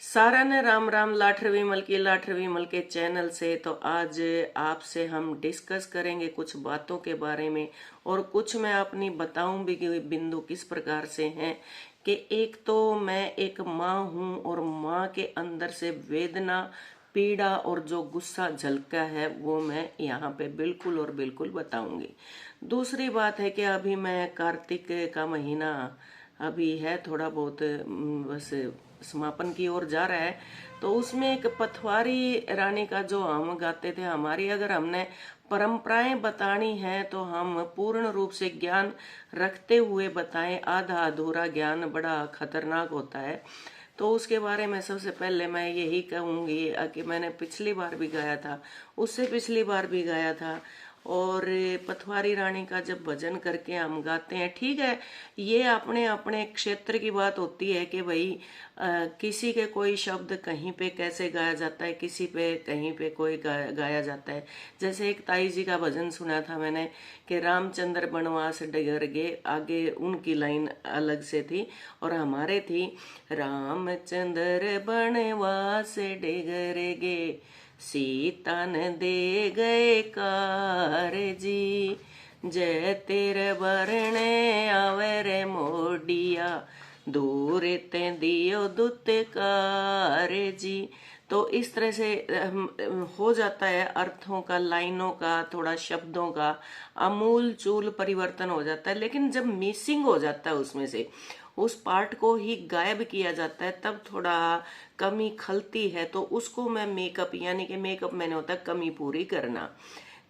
सारा ने राम राम। लाठर विमल के चैनल से तो आज आपसे हम डिस्कस करेंगे कुछ बातों के बारे में, और कुछ मैं अपनी बताऊं भी कि बिंदु किस प्रकार से हैं। कि एक तो मैं एक माँ हूं और माँ के अंदर से वेदना, पीड़ा और जो गुस्सा झलका है वो मैं यहाँ पे बिल्कुल और बिल्कुल बताऊंगी। दूसरी बात है कि अभी मैं कार्तिक का महीना अभी है, थोड़ा बहुत बस समापन की ओर जा रहा है। तो उसमें एक पथवारी रानी का जो हम गाते थे, हमारी अगर हमने परंपराएं बतानी है तो हम पूर्ण रूप से ज्ञान रखते हुए बताएं। आधा अधूरा ज्ञान बड़ा खतरनाक होता है। तो उसके बारे में सबसे पहले मैं यही कहूंगी कि मैंने पिछली बार भी गाया था, उससे पिछली बार भी गाया था। और पथवारी रानी का जब भजन करके हम गाते हैं, ठीक है, ये अपने अपने क्षेत्र की बात होती है कि भाई किसी के कोई शब्द कहीं पे कैसे गाया जाता है, किसी पे कहीं पे कोई गाया जाता है। जैसे एक ताई जी का भजन सुना था मैंने कि रामचंद्र बनवास डगर गे, आगे उनकी लाइन अलग से थी और हमारे थी रामचंद्र बनवास डगर गे, सीता न दे गए कार जी, जय तेरे बरने आवे रे मोडिया, दूर ते दियो दुत्कार जी। तो इस तरह से हो जाता है, अर्थों का, लाइनों का, थोड़ा शब्दों का आमूल चूल परिवर्तन हो जाता है। लेकिन जब मिसिंग हो जाता है उसमें से, उस पार्ट को ही गायब किया जाता है, तब थोड़ा कमी खलती है। तो उसको मैं मेकअप, यानी कि मेकअप मैंने होता है कमी पूरी करना।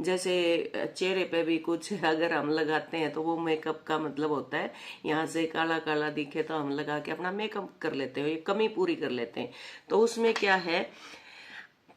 जैसे चेहरे पे भी कुछ अगर हम लगाते हैं तो वो मेकअप का मतलब होता है यहाँ से काला काला दिखे तो हम लगा के अपना मेकअप कर लेते हैं, ये कमी पूरी कर लेते हैं। तो उसमें क्या है,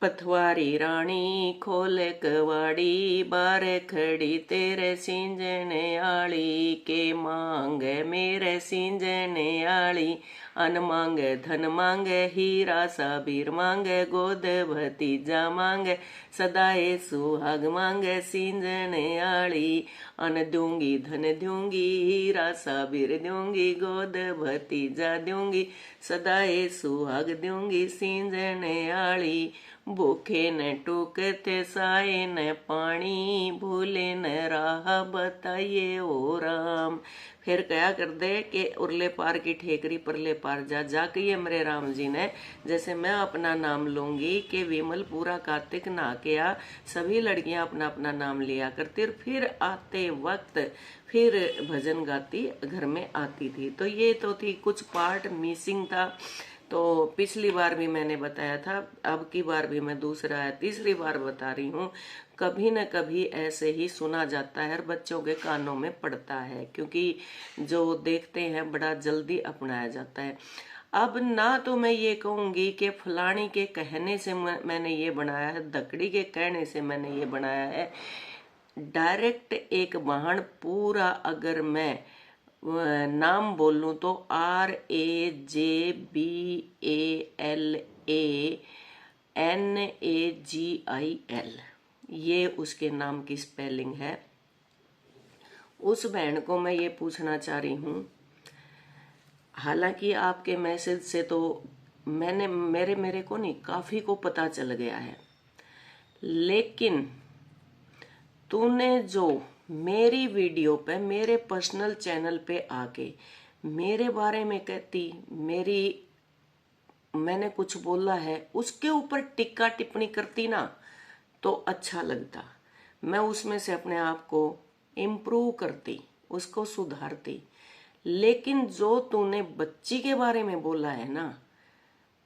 पथवारी रानी खोल कवाड़ी, बार खड़ी तेरे सींजने आली, के मांगे मेरे सींजने आली, अन मांगे धन मांगे हीरा साबीर मांगे, गोद भतीजा मांगे सदाए सुहाग मांगे सींजने आली, अन दूंगी धन दूंगी हीरा साबीर दूंगी, गोद भतीजा दूंगी सदाए सुहाग दूंगी सींजने आली, भूखे न टूकते साए न पानी, भूले न राह बताइए ओ राम। फिर क्या कर दे कि उरले पार की ठेकरी परले पार जा जा कहिए मेरे राम जी ने। जैसे मैं अपना नाम लूंगी कि विमल पूरा कार्तिक नहा के आ, सभी लड़कियां अपना अपना नाम लिया करती और फिर आते वक्त फिर भजन गाती घर में आती थी। तो ये तो थी, कुछ पार्ट मिसिंग था। तो पिछली बार भी मैंने बताया था, अब की बार भी मैं दूसरा है तीसरी बार बता रही हूँ। कभी न कभी ऐसे ही सुना जाता है और बच्चों के कानों में पड़ता है, क्योंकि जो देखते हैं बड़ा जल्दी अपनाया जाता है। अब ना तो मैं ये कहूंगी कि फलानी के कहने से मैंने ये बनाया है, दकड़ी के कहने से मैंने ये बनाया है। डायरेक्ट एक वाहन पूरा अगर मैं नाम बोलूं तो RAJBALANAGIL, ये उसके नाम की स्पेलिंग है। उस बहन को मैं ये पूछना चाह रही हूँ, हालांकि आपके मैसेज से तो मैंने मेरे को नहीं, काफी को पता चल गया है, लेकिन तूने जो मेरी वीडियो पे, मेरे पर्सनल चैनल पे आके मेरे बारे में कहती, मैंने कुछ बोला है उसके ऊपर टिक्का टिप्पणी करती ना, तो अच्छा लगता। मैं उसमें से अपने आप को इम्प्रूव करती, उसको सुधारती। लेकिन जो तूने बच्ची के बारे में बोला है ना,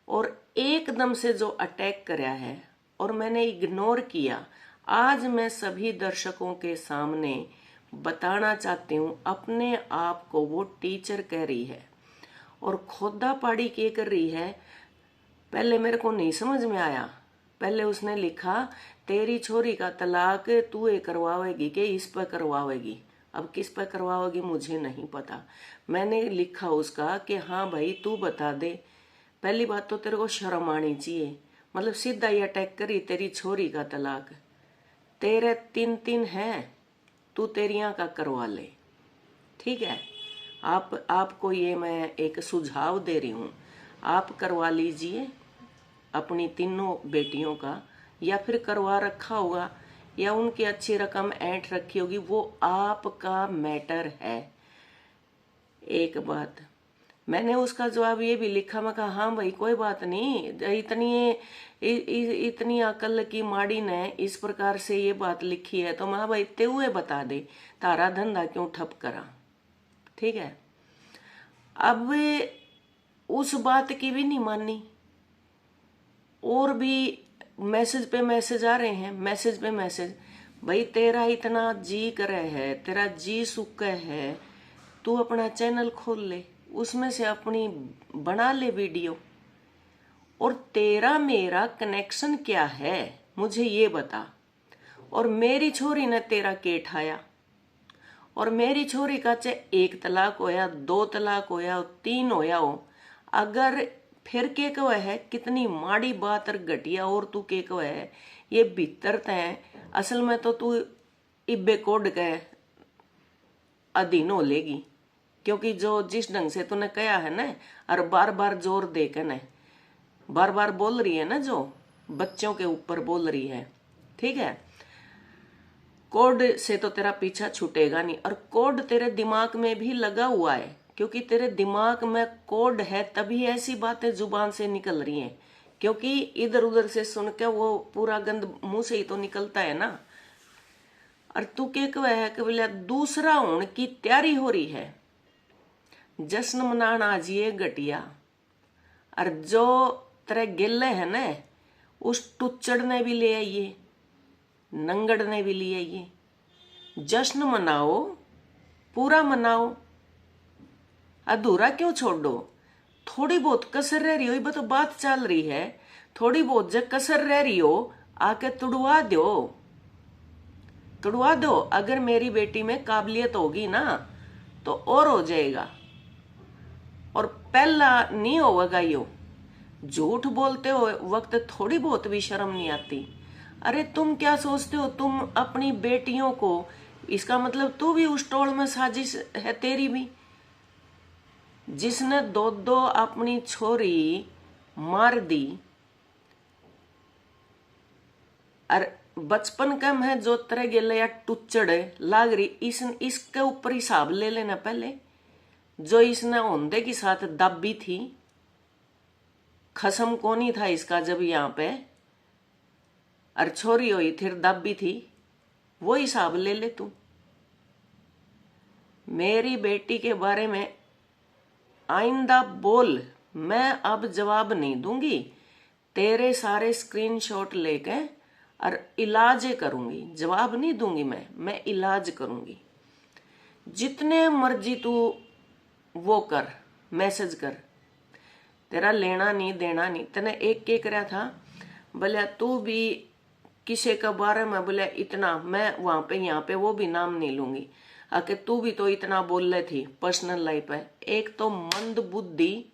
और एकदम से जो अटैक कराया है और मैंने इग्नोर किया, आज मैं सभी दर्शकों के सामने बताना चाहती हूँ, अपने आप को वो टीचर कह रही है और खोदा पाड़ी के कर रही है। पहले मेरे को नहीं समझ में आया। पहले उसने लिखा तेरी छोरी का तलाक तू ये करवाएगी कि इस पर करवाएगी। अब किस पर करवाओगी मुझे नहीं पता। मैंने लिखा उसका कि हाँ भाई तू बता दे। पहली बात तो तेरे को शर्म आनी चाहिए, मतलब सीधा ही अटैक करी, तेरी छोरी का तलाक, तेरे तीन तीन है, तू तेरिया का करवा ले। ठीक है, आपको ये मैं एक सुझाव दे रही हूँ, आप करवा लीजिए। अपनी तीनों बेटियों का, या फिर करवा रखा होगा, या उनकी अच्छी रकम ऐंठ रखी होगी, वो आपका मैटर है। एक बात मैंने उसका जवाब ये भी लिखा, मैं कहा हाँ भाई कोई बात नहीं, इतनी अकल की माड़ी ने इस प्रकार से ये बात लिखी है तो मैं भाई ते हुए बता दे, तारा धंधा क्यों ठप करा। ठीक है, अब उस बात की भी नहीं मानी, और भी मैसेज पे मैसेज आ रहे हैं, मैसेज पे मैसेज। भाई तेरा इतना जी करे है, तेरा जी सुखे है, तू अपना चैनल खोल ले, उसमें से अपनी बना ले वीडियो, और तेरा मेरा कनेक्शन क्या है मुझे ये बता। और मेरी छोरी ने तेरा के ठाया, और मेरी छोरी का चाहे 1 तलाक होया, 2 तलाक होया, 3 होया हो, अगर फिर के कव है कितनी माड़ी बात और घटिया, और तू के कव है ये भीतर तय, असल में तो तू इब्बे कोड के अधीन हो लेगी, क्योंकि जो जिस ढंग से तूने कहा है ना, और बार बार जोर दे के ना बार बार बोल रही है ना, जो बच्चों के ऊपर बोल रही है। ठीक है, कोड से तो तेरा पीछा छूटेगा नहीं, और कोड तेरे दिमाग में भी लगा हुआ है, क्योंकि तेरे दिमाग में कोड है तभी ऐसी बातें जुबान से निकल रही हैं, क्योंकि इधर उधर से सुन के वो पूरा गंद मुंह से ही तो निकलता है ना। और तू के कह है कि बोले दूसरा होने की तैयारी हो रही है, जश्न मनाना आज ये घटिया, और जो तेरे गिले है ना उस टुच्चड़ ने भी ले आइए, नंगड़ ने भी ले आइए, जश्न मनाओ, पूरा मनाओ, अधूरा क्यों छोड़ दो। थोड़ी बहुत कसर रह रही हो, तो बात चल रही है, थोड़ी बहुत जब कसर रह रही हो आके तुड़वा दो, तुड़वा दो। अगर मेरी बेटी में काबिलियत होगी ना तो और हो जाएगा, और पहला नहीं होगा। यो झूठ बोलते हो वक्त थोड़ी बहुत भी शर्म नहीं आती। अरे तुम क्या सोचते हो, तुम अपनी बेटियों को, इसका मतलब तू भी उस टोल में साजिश है तेरी भी, जिसने 2 अपनी छोरी मार दी। और बचपन कम है जो तरह गेले या टुच्चड़ लाग रही, इसके ऊपर हिसाब ले लेना पहले, जो इसने औंधे के साथ दबी थी, खसम कोनी था इसका जब यहाँ पे, और छोरी हुई फिर दबी थी, वो हिसाब ले ले तू। मेरी बेटी के बारे में आइंदा बोल, मैं अब जवाब नहीं दूंगी, तेरे सारे स्क्रीनशॉट लेके और इलाज करूंगी, जवाब नहीं दूंगी मैं इलाज करूंगी। जितने मर्जी तू वो कर, मैसेज कर, तेरा लेना नहीं देना नहीं। तेने एक करा था, बोले तू भी किसी के बारे में बोले इतना, मैं वहां पे यहाँ पे वो भी नाम नहीं लूंगी, आके तू भी तो इतना बोल रही थी पर्सनल लाइफ है। एक तो मंद बुद्धि,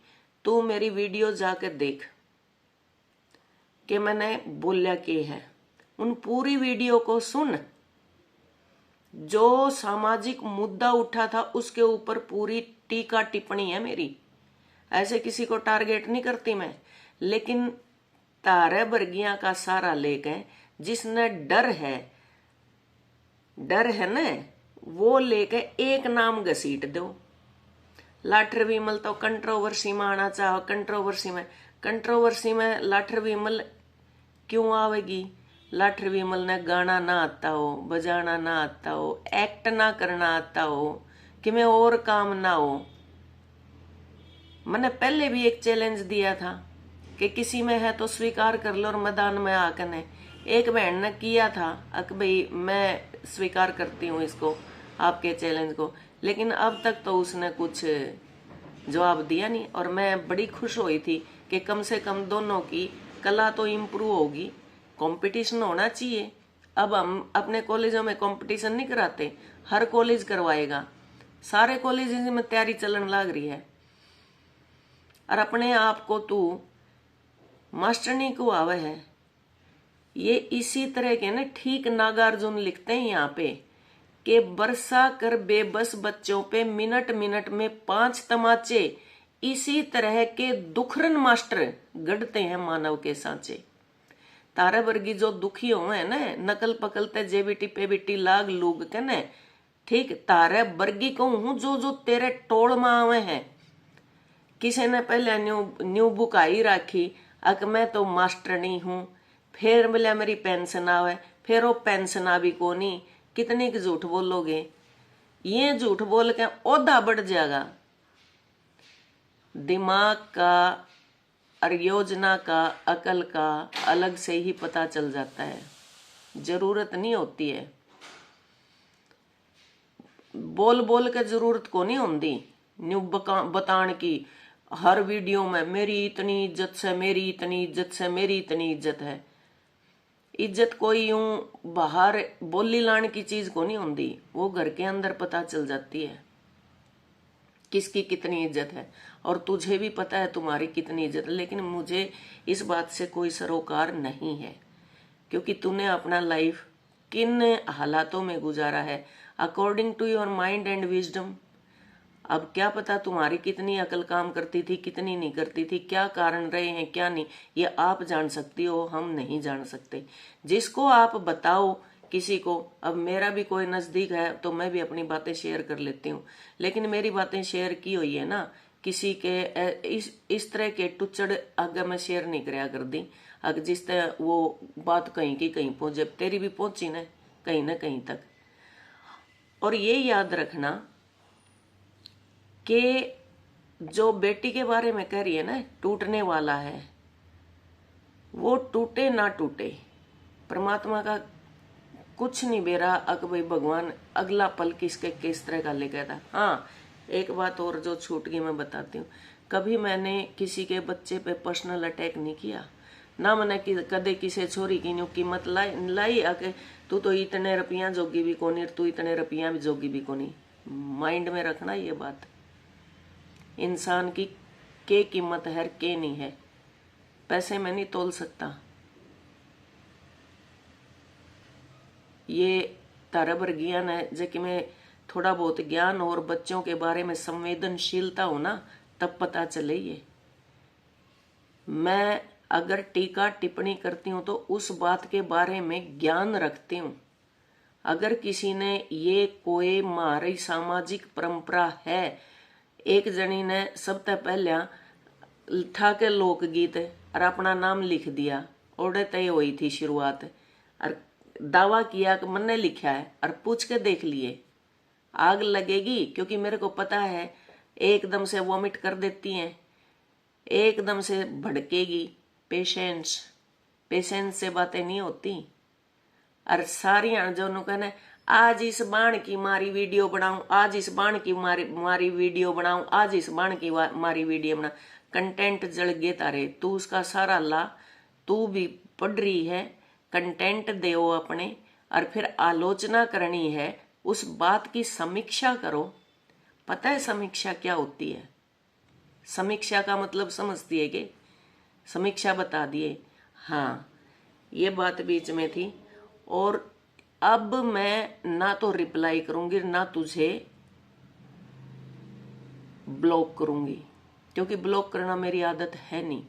तू मेरी वीडियो जाके देख कि मैंने बोलिया के है, उन पूरी वीडियो को सुन, जो सामाजिक मुद्दा उठा था उसके ऊपर पूरी टीका टिप्पणी है मेरी। ऐसे किसी को टारगेट नहीं करती मैं, लेकिन तारे वर्गिया का सारा लेके जिसने डर है ना, वो लेके एक नाम घसीट दो। लाठर विमल तो कंट्रोवर्सी में आना चाहो, कंट्रोवर्सी में लाठर विमल क्यों आवेगी। लाठर विमल ने गाना ना आता हो, बजाना ना आता हो, एक्ट ना करना आता हो, कि मैं और काम ना हो। मैंने पहले भी एक चैलेंज दिया था कि किसी में है तो स्वीकार कर लो और मैदान में आकर ने। एक बहन ने किया था कि भाई मैं स्वीकार करती हूँ इसको, आपके चैलेंज को, लेकिन अब तक तो उसने कुछ जवाब दिया नहीं। और मैं बड़ी खुश हुई थी कि कम से कम दोनों की कला तो इम्प्रूव होगी। कंपटीशन होना चाहिए। अब हम अपने कॉलेजों में कंपटीशन नहीं कराते, हर कॉलेज करवाएगा, सारे कॉलेज में तैयारी चलन लग रही है। और अपने आप को तू मास्टरनी को आवे है, ये इसी तरह के ना ठीक नागार्जुन लिखते हैं यहाँ पे कि बरसा कर बेबस बच्चों पे मिनट मिनट में 5 तमाचे, इसी तरह के दुखरन मास्टर गढ़ते हैं मानव के सांचे। तारे वर्गी जो दुखी हुए है ना, नकल पकलते जे बिटी पे बिटी लाग लूग के न, ठीक तारे वर्गी कहूं जो जो तेरे टोल में आवे हैं। किसी ने पहले न्यू बुक आई राखी, अक मैं तो मास्टरनी हूं, फिर बोले मेरी पेंशन आवे, फिर वो पेंशन आवी कोनी, कितनी की झूठ बोलोगे। ये झूठ बोल के ओदा बढ़ जाएगा। दिमाग का और योजना का, अकल का अलग से ही पता चल जाता है, जरूरत नहीं होती है बोल बोल के, जरूरत को नहीं होती न्यू बतान की। हर वीडियो में मेरी इतनी इज्जत से, मेरी इतनी इज्जत से, मेरी इतनी इज्जत है। इज्जत कोई यूं बाहर बोली लाने की चीज को नहीं होती, वो घर के अंदर पता चल जाती है किसकी कितनी इज्जत है। और तुझे भी पता है तुम्हारी कितनी इज्जत है, लेकिन मुझे इस बात से कोई सरोकार नहीं है, क्योंकि तूने अपना लाइफ किन हालातों में गुजारा है, according to your mind and wisdom. अब क्या पता तुम्हारी कितनी अकल काम करती थी, कितनी नहीं करती थी, क्या कारण रहे हैं, क्या नहीं, ये आप जान सकती हो, हम नहीं जान सकते। जिसको आप बताओ किसी को, अब मेरा भी कोई नजदीक है तो मैं भी अपनी बातें शेयर कर लेती हूँ, लेकिन मेरी बातें शेयर की हुई है ना, किसी के इस तरह के टुच्चड़ आगे मैं शेयर नहीं कराया कर दी। अगर जिस तरह वो बात कहीं की कहीं पहुंचे, तेरी भी पहुंची ना कहीं तक। और ये याद रखना कि जो बेटी के बारे में कह रही है ना, टूटने वाला है, वो टूटे ना टूटे, परमात्मा का कुछ नहीं बेरा। अक भाई भगवान अगला पल किसके किस तरह का लेकर था। हाँ, एक बात और जो छूट गई मैं बताती हूँ, कभी मैंने किसी के बच्चे पे पर्सनल अटैक नहीं किया, ना मैंने कदे किसी छोरी की न्यू कीमत लाई आके तू तो इतने रुपया जोगी भी कोनी, तू इतने रुपया भी जोगी भी कोनी। माइंड में रखना ये बात, इंसान की के कीमत है के नहीं है, पैसे में नहीं तोल सकता। ये तारा ज्ञान है जो कि मैं थोड़ा बहुत ज्ञान और बच्चों के बारे में संवेदनशीलता हो ना, तब पता चले। ये मैं अगर टीका टिप्पणी करती हूँ तो उस बात के बारे में ज्ञान रखती हूँ। अगर किसी ने ये कोई हमारी सामाजिक परंपरा है, एक जनी ने सबसे पहले ठाके लोकगीत और अपना नाम लिख दिया, ओडे तय हुई थी शुरुआत, और दावा किया कि मैंने लिखा है, और पूछ के देख लिए आग लगेगी, क्योंकि मेरे को पता है एकदम से वॉमिट कर देती हैं, एकदम से भड़केगी। पेशेंस से बातें नहीं होती। और सारी जो कहने आज इस बाण की मारी वीडियो बनाऊं, आज इस बाण की मारी वीडियो बनाऊं, आज इस बाण की मारी वीडियो बना, कंटेंट जल गए तारे, तू उसका सारा ला, तू भी पढ़ रही है, कंटेंट दो अपने, और फिर आलोचना करनी है, उस बात की समीक्षा करो। पता है समीक्षा क्या होती है? समीक्षा का मतलब समझती है कि समीक्षा बता दिए। हाँ, ये बात बीच में थी। और अब मैं ना तो रिप्लाई करूंगी ना तुझे ब्लॉक करूंगी, क्योंकि ब्लॉक करना मेरी आदत है नहीं।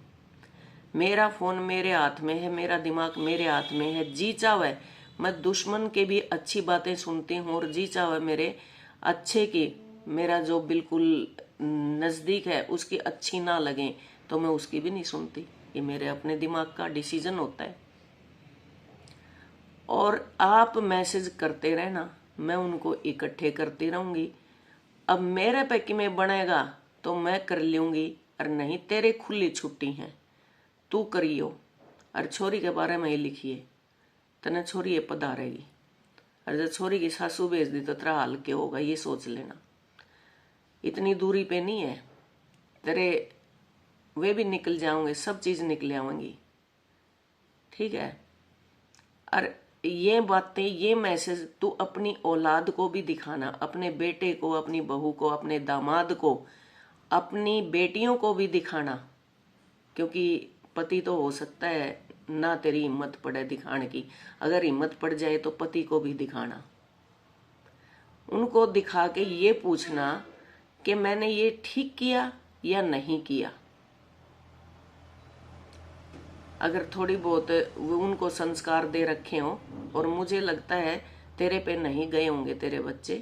मेरा फोन मेरे हाथ में है, मेरा दिमाग मेरे हाथ में है। जी चाहे मैं दुश्मन के भी अच्छी बातें सुनती हूँ, और जी चाहे मेरे अच्छे की, मेरा जो बिल्कुल नजदीक है उसकी अच्छी ना लगे तो मैं उसकी भी नहीं सुनती। ये मेरे अपने दिमाग का डिसीजन होता है। और आप मैसेज करते रहना, मैं उनको इकट्ठे करती रहूंगी। अब मेरे पे कि में बनेगा तो मैं कर लूंगी, और नहीं तेरे खुली छुट्टी है, तू करियो। और छोरी के बारे में ही लिखिए, तने छोरी ये पधारेगी, और जब छोरी की सासू भेज दी तो तेरा हाल क्या होगा, ये सोच लेना। इतनी दूरी पे नहीं है, तेरे वे भी निकल जाओगे, सब चीज निकल आवेंगी, ठीक है। और ये बातें, ये मैसेज तू अपनी औलाद को भी दिखाना, अपने बेटे को, अपनी बहू को, अपने दामाद को, अपनी बेटियों को भी दिखाना, क्योंकि पति तो हो सकता है ना तेरी हिम्मत पड़े दिखाने की, अगर हिम्मत पड़ जाए तो पति को भी दिखाना। उनको दिखा के ये पूछना कि मैंने ये ठीक किया या नहीं किया। अगर थोड़ी बहुत उनको संस्कार दे रखे हो, और मुझे लगता है तेरे पे नहीं गए होंगे तेरे बच्चे,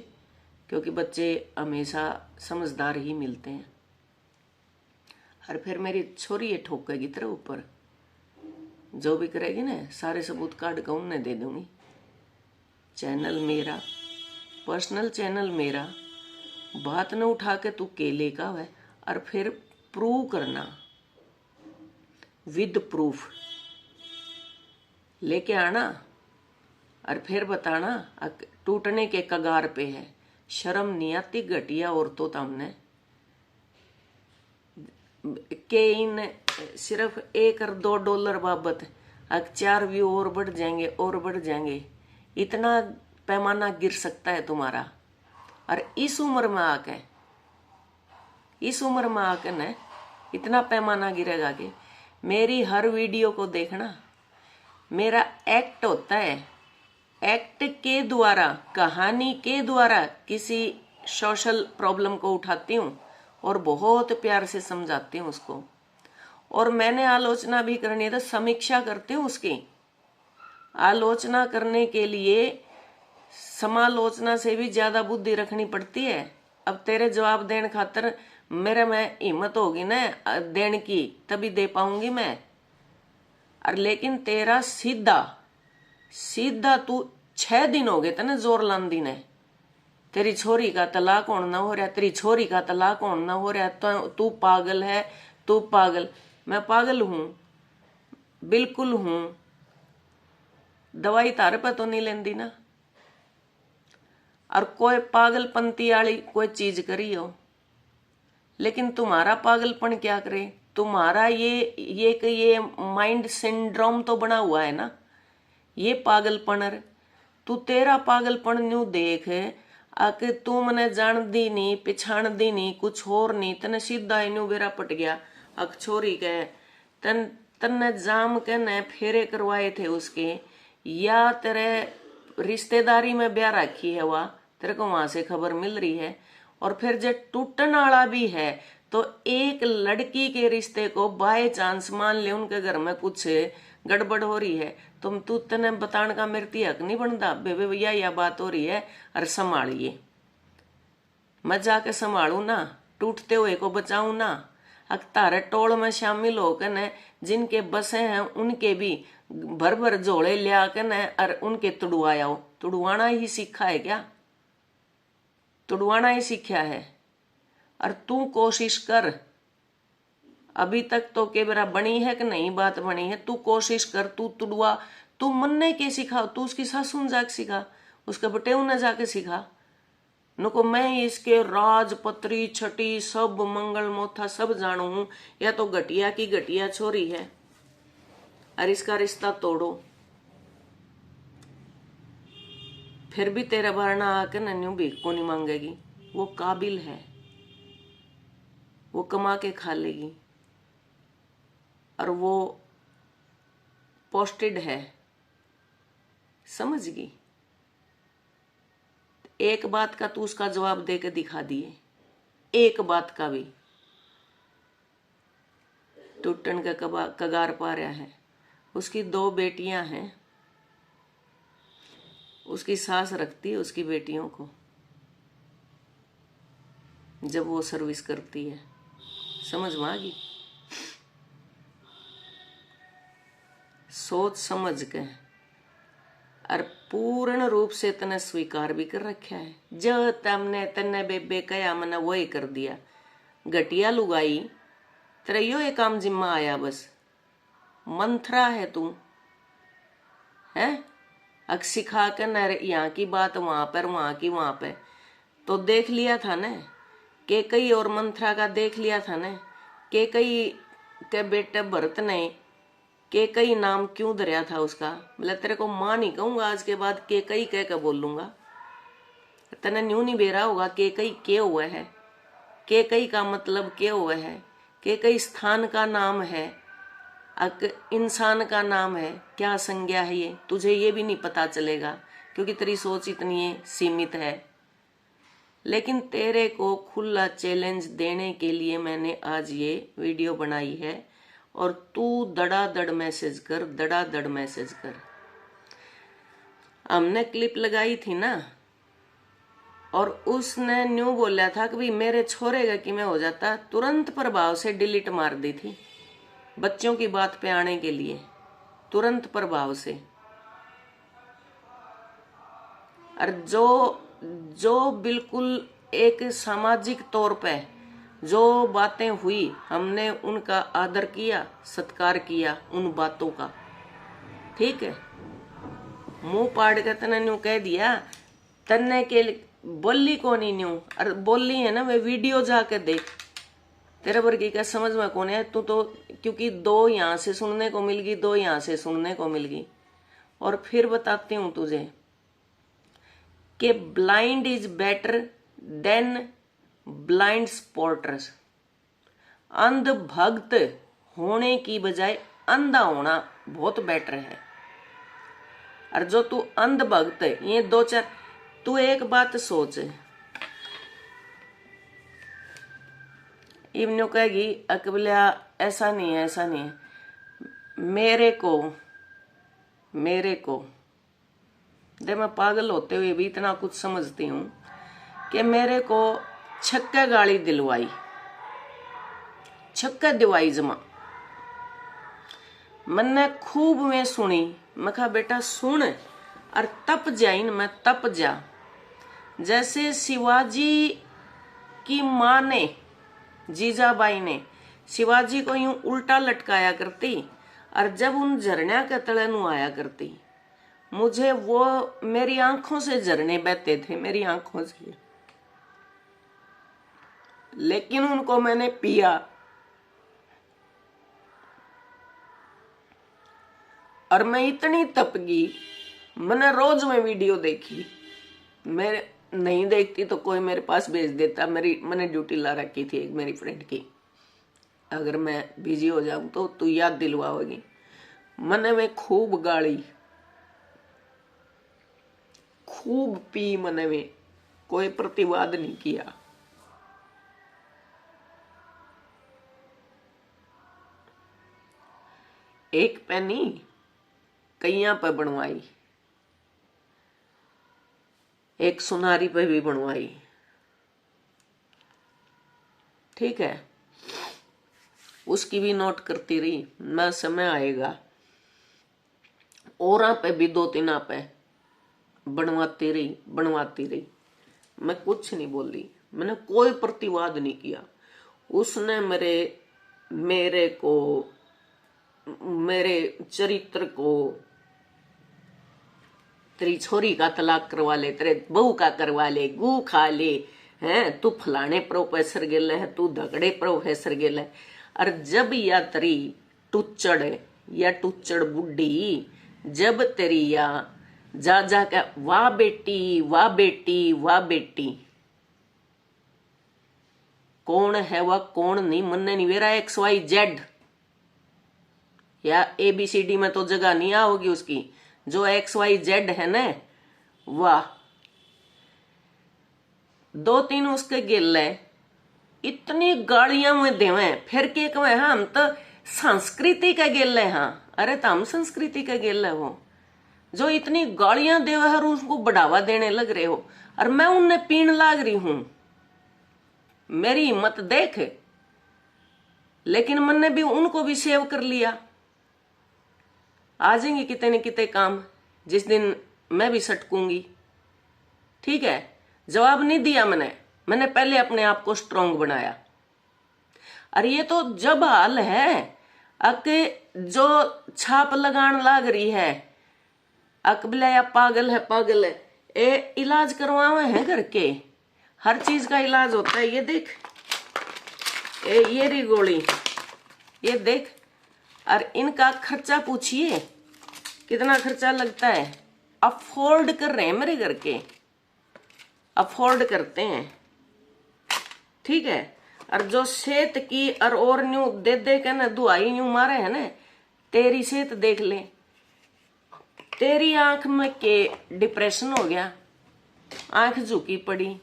क्योंकि बच्चे हमेशा समझदार ही मिलते हैं। और फिर मेरी छोरी ये ठोकेगी तेरे ऊपर, जो भी करेगी ना सारे सबूत काट कर उन्हें दे दूंगी। चैनल मेरा, पर्सनल चैनल मेरा, बात न उठा के तू केले का है, और फिर प्रूव करना, विद प्रूफ लेके आना, और फिर बताना टूटने के कगार पे है। शर्म नहीं आती घटिया औरतों हमने के इन सिर्फ $1 और $2 बाबत अब 4 व्यू और बढ़ जाएंगे और बढ़ जाएंगे, इतना पैमाना गिर सकता है तुम्हारा। और इस उम्र में आके न इतना पैमाना गिरेगा कि मेरी हर वीडियो को देखना, मेरा एक्ट होता है, एक्ट के द्वारा, कहानी के द्वारा किसी सोशल प्रॉब्लम को उठाती हूँ और बहुत प्यार से समझाती हूँ उसको। और मैंने आलोचना भी करनी है तो समीक्षा करती हूँ उसकी। आलोचना करने के लिए समालोचना से भी ज्यादा बुद्धि रखनी पड़ती है। अब तेरे जवाब देने खातर मेरे में हिम्मत होगी ना देने की, तभी दे पाऊंगी मैं। और लेकिन तेरा सीधा तू 6 दिन हो गए तना जोर लांदी ने, तेरी छोरी का तलाक होना ना हो रहा, तेरी छोरी का तलाक होना ना हो रहा, तो तू पागल है, तू पागल। मैं पागल हूं, बिल्कुल हूं। दवाई तारे पर तो नहीं लेंदी ना। और कोई पागलपंती वाली कोई चीज करी हो, लेकिन तुम्हारा पागलपन क्या करे, तुम्हारा ये माइंड सिंड्रोम तो बना हुआ है ना, ये पागलपन। तू तेरा पागलपन न्यू देख आके तू मने जान दी नहीं, पिछाण दी नहीं, कुछ और नहीं, तने सीधा न्यू बेरा पट गया। अक छोरी के तन्ने जाम के न फेरे करवाए थे उसके, या तेरे रिश्तेदारी में ब्याह रखी है, वह तेरे को वहां से खबर मिल रही है। और फिर जब टूटने वाला भी है तो एक लड़की के रिश्ते को बाय चांस मान ले उनके घर में कुछ गड़बड़ हो रही है, तू तने बताने का मेरे हक नहीं बनता बेबे भैया यह बात हो रही है, और संभालिए। मैं जाके संभालू ना, टूटते हुए को बचाऊं ना। तारे टोल में शामिल होकर न जिनके बसे हैं उनके भी भर भर झोले लिया के न और उनके तुड़वाया हो। तुड़वाना ही सीखा है क्या? तुड़वाना ही सीखा है। और तू कोशिश कर, अभी तक तो केबरा बनी है कि नहीं बात बनी है, तू कोशिश कर, तू तुड़वा। तू मन्ने के सिखा, तू उसकी सासू जाके सिखा, उसके बटेऊ ने जाके सिखा। नुको मैं इसके राजपत्री छठी सब मंगल मोथा सब जानू हूं, या तो घटिया की घटिया छोरी है और इसका रिश्ता तोड़ो। फिर भी तेरा भरना आके नन्यू भीख को नहीं मांगेगी, वो काबिल है, वो कमा के खा लेगी और वो पोस्टेड है, समझ गई। एक बात का तू उसका जवाब देके दिखा दिए, एक बात का भी। टूटन का कगार पा रहा है। उसकी 2 बेटियां हैं, उसकी सास रखती है उसकी बेटियों को जब वो सर्विस करती है, समझ में आ गई। सोच समझ के और पूर्ण रूप से तने स्वीकार भी कर रखा है। जो तन्ने बेबे कया मैंने वही कर दिया। घटिया लुगाई तेरा यो एक काम जिम्मा आया, बस मंथरा है तू है। अक सिखा कर न यहाँ की बात वहां पर, वहां की वहां पे तो देख लिया था न के कई, और मंथरा का देख लिया था न के कई के बेटे भरत ने के कई नाम क्यों धरिया था उसका। मतलब तेरे को मां नहीं कहूंगा आज के बाद, के कई कह के बोलूंगा। तने न्यू नहीं बेरा होगा के कई के हुआ है, के कई का मतलब के हुआ है, के कई स्थान का नाम है, इंसान का नाम है, क्या संज्ञा है ये तुझे ये भी नहीं पता चलेगा, क्योंकि तेरी सोच इतनी सीमित है। लेकिन तेरे को खुला चैलेंज देने के लिए मैंने आज ये वीडियो बनाई है। और तू धड़ाधड़ मैसेज कर, धड़ाधड़ मैसेज कर। हमने क्लिप लगाई थी ना, और उसने न्यू बोला था कि भाई मेरे छोरे का कि मैं हो जाता, तुरंत प्रभाव से डिलीट मार दी थी बच्चों की बात पे आने के लिए, तुरंत प्रभाव से। और जो बिल्कुल एक सामाजिक तौर पे जो बातें हुई, हमने उनका आदर किया, सत्कार किया उन बातों का, ठीक है। मुंह पाड़ के तने न्यू कह दिया, तन्ने के बोली को नहीं न्यू, और बोली है ना वे वीडियो जाके देख, तेरे वर्गी का समझ में कौन है तू तो, क्योंकि दो यहां से सुनने को मिल गई, दो यहां से सुनने को मिल गई। और फिर बताती हूं तुझे कि blind is better than blind spotters. अंध भक्त होने की बजाय अंधा होना बहुत बेटर है। और जो तू अंध भक्त है, ये दो चार, तू एक बात सोच, इवन्यू कहेगी अकबलिया ऐसा नहीं है, ऐसा नहीं है। मेरे को दे, मैं पागल होते हुए भी इतना कुछ समझती हूं कि मेरे को छक्का गाड़ी दिलवाई, छक्का दिवाई जमा, मैंने खूब में सुनी। मैं कहा बेटा सुन और तप जाइन, मैं तप जा। जैसे शिवाजी की माँ ने, जीजाबाई ने शिवाजी को यूं उल्टा लटकाया करती, और जब उन झरना के तले नु आया करती, मुझे वो मेरी आंखों से झरने बहते थे, मेरी आंखों से। लेकिन उनको मैंने पिया, और मैं इतनी तप गई, मैंने रोज में वीडियो देखी। मेरे नहीं देखती तो कोई मेरे पास भेज देता, मैंने ड्यूटी ला रखी थी एक मेरी फ्रेंड की, अगर मैं बिजी हो जाऊं तो तू याद दिलवाओगी। मैंने वे खूब गाड़ी, खूब पी, मैंने वे कोई प्रतिवाद नहीं किया। एक पैनी कईया पे बनवाई, एक सुनारी पे भी बनवाई, ठीक है। उसकी भी नोट करती रही, मैं समय आएगा और पे भी दो तीन पे बनवाती रही। मैं कुछ नहीं बोली, मैंने कोई प्रतिवाद नहीं किया। उसने मेरे को, मेरे चरित्र को, तेरी छोरी का तलाक करवा ले, तेरे बहू का करवा ले, गू खा ले, हैं तू फलाने प्रोफेसर गेले है, तू धगड़े प्रोफेसर गेले है। और जब या तेरी टुच्चड़ बुढ़ी, जब तेरी या जा के वाह बेटी वाह बेटी वाह बेटी, कौन है वह कौन नहीं मन्ने नहीं वेरा, XYZ या ABCD में तो जगह नहीं आओगी उसकी, जो XYZ है ना, वाह। दो तीन उसके गिले इतनी गालियां में देवे, फिर के कहे हम तो संस्कृति का गिल है। हाँ अरे तो हम संस्कृति का गिल है वो, जो इतनी गालियां देवे और उसको बढ़ावा देने लग रहे हो, और मैं उन्हें पीण लाग रही हूं। मेरी हिम्मत देख। लेकिन मैंने भी उनको भी सेव कर लिया। आ जाएंगे कितने न कितने काम, जिस दिन मैं भी सटकूंगी, ठीक है। जवाब नहीं दिया मैंने पहले अपने आप को स्ट्रांग बनाया। और ये तो जब हाल है अके जो छाप लगान लाग रही है, अकबला या पागल है, ए इलाज करवावे हैं घर के, हर चीज का इलाज होता है। ये देख, ये री गोली, ये देख। और इनका खर्चा पूछिए कितना खर्चा लगता है। अफोर्ड कर रहे हैं मेरे घर के, अफोर्ड करते हैं, ठीक है। और जो सेहत की और न्यू दे के ना दुआई न्यू मारे है ना, तेरी सेहत देख ले। तेरी आंख में के डिप्रेशन हो गया, आंख झुकी पड़ी,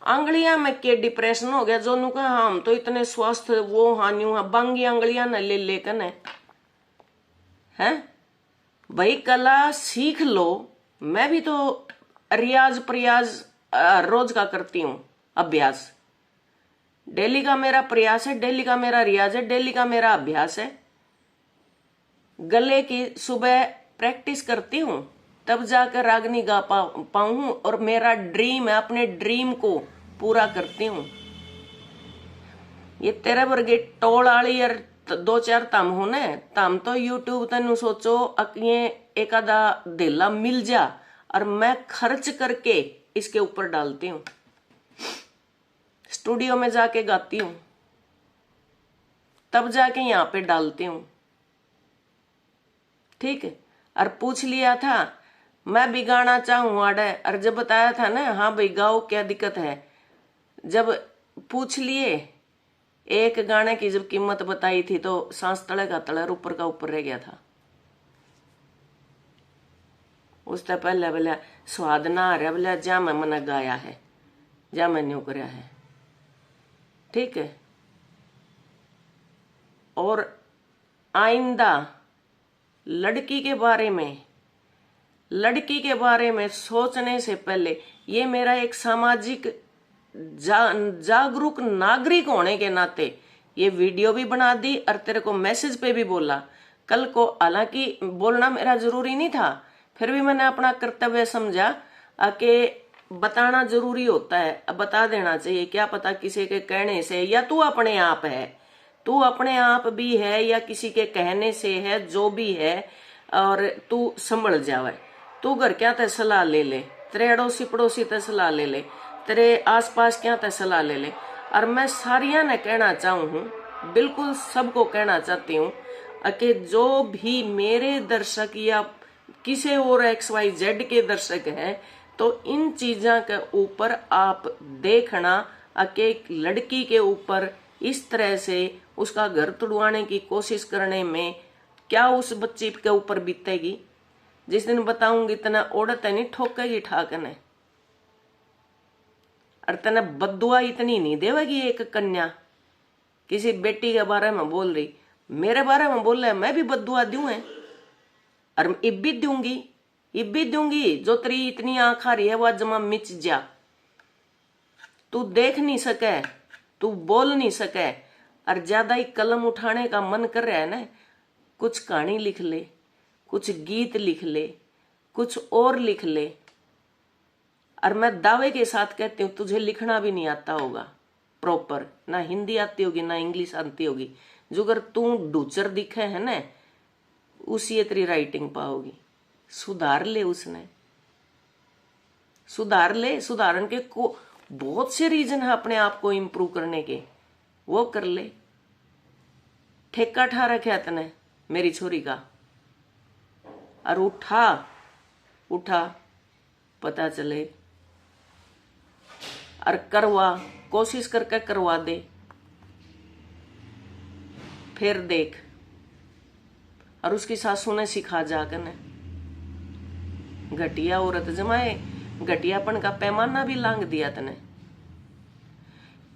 आंगलियां में के डिप्रेशन हो गया जो नु कहा हम तो इतने स्वस्थ वो हानियों बांगी आंगलियां न ले लेकर है भाई कला सीख लो। मैं भी तो रियाज प्रयाज रोज का करती हूँ अभ्यास। डेली का मेरा प्रयास है, डेली का मेरा रियाज है, डेली का मेरा अभ्यास है। गले की सुबह प्रैक्टिस करती हूँ तब जाकर रागनी गा पाऊं और मेरा ड्रीम है, अपने ड्रीम को पूरा करती हूँ। ये तेरे वर्गे टोल आली और दो चार तम हो ने तम तो यूट्यूब तेन सोचो अकिए एक आधा धेला मिल जा और मैं खर्च करके इसके ऊपर डालती हूँ, स्टूडियो में जाके गाती हूँ, तब जाके यहाँ पे डालती हूँ। ठीक है। और पूछ लिया था मैं भी गाना चाहूँ आड़े, और जब बताया था ना हाँ भाई गाओ क्या दिक्कत है, जब पूछ लिए एक गाने की जब कीमत बताई थी तो सांस तले का तले ऊपर का ऊपर रह गया था। उससे पहले बोले स्वाद ना आ रहा, बोले जा मैं मैंने गाया है, जा मैं न्यू कराया है। ठीक है। और आइंदा लड़की के बारे में सोचने से पहले ये मेरा एक सामाजिक जागरूक नागरिक होने के नाते ये वीडियो भी बना दी और तेरे को मैसेज पे भी बोला। कल को हालांकि बोलना मेरा जरूरी नहीं था, फिर भी मैंने अपना कर्तव्य समझा कि बताना जरूरी होता है, अब बता देना चाहिए। क्या पता किसी के कहने से या तू अपने आप है, तू अपने आप भी है या किसी के कहने से है, जो भी है, और तू संभल जावे। तू घर क्या ते सलाह ले ले, तेरे अड़ोसी पड़ोसी ते सलाह ले ले, तेरे आसपास क्या ते सलाह ले ले। और मैं सारिया ने कहना चाहूँ हूँ, बिल्कुल सबको कहना चाहती हूँ कि जो भी मेरे दर्शक या किसी और XYZ के दर्शक हैं तो इन चीजों के ऊपर आप देखना कि एक लड़की के ऊपर इस तरह से उसका घर तुड़वाने की कोशिश करने में क्या उस बच्ची के ऊपर बीतेगी। जिस दिन बताऊंगी इतना औरत नहीं ठोकेगी ठाकने, और तना बद्दुआ इतनी नहीं देवेगी। एक कन्या किसी बेटी के बारे में बोल रही, मेरे बारे में बोल रहे, मैं भी बद्दुआ दूं है और इब भी दूंगी। जो तेरी इतनी आंख आ रही है वह जमा मिच जा, तू देख नहीं सके, तू बोल नहीं सके, और ज्यादा ही कलम उठाने का मन कर रहा है ना, कुछ कहानी लिख ले, कुछ गीत लिख ले, कुछ और लिख ले। और मैं दावे के साथ कहती हूँ तुझे लिखना भी नहीं आता होगा प्रॉपर, ना हिंदी आती होगी ना इंग्लिश आती होगी, जो अगर तू डूचर दिखे है ना उसी तेरी राइटिंग पाओगी। सुधार ले, उसने सुधार ले। सुधारन के को बहुत से रीजन है अपने आप को इम्प्रूव करने के, वो कर ले। ठेका ठा रखा तने मेरी छोरी का, और उठा पता चले और करवा, कोशिश करके करवा दे, फिर देख। और उसकी सासू ने सिखा जाकर ने घटिया औरत जमाए, घटियापन का पैमाना भी लांग दिया तने।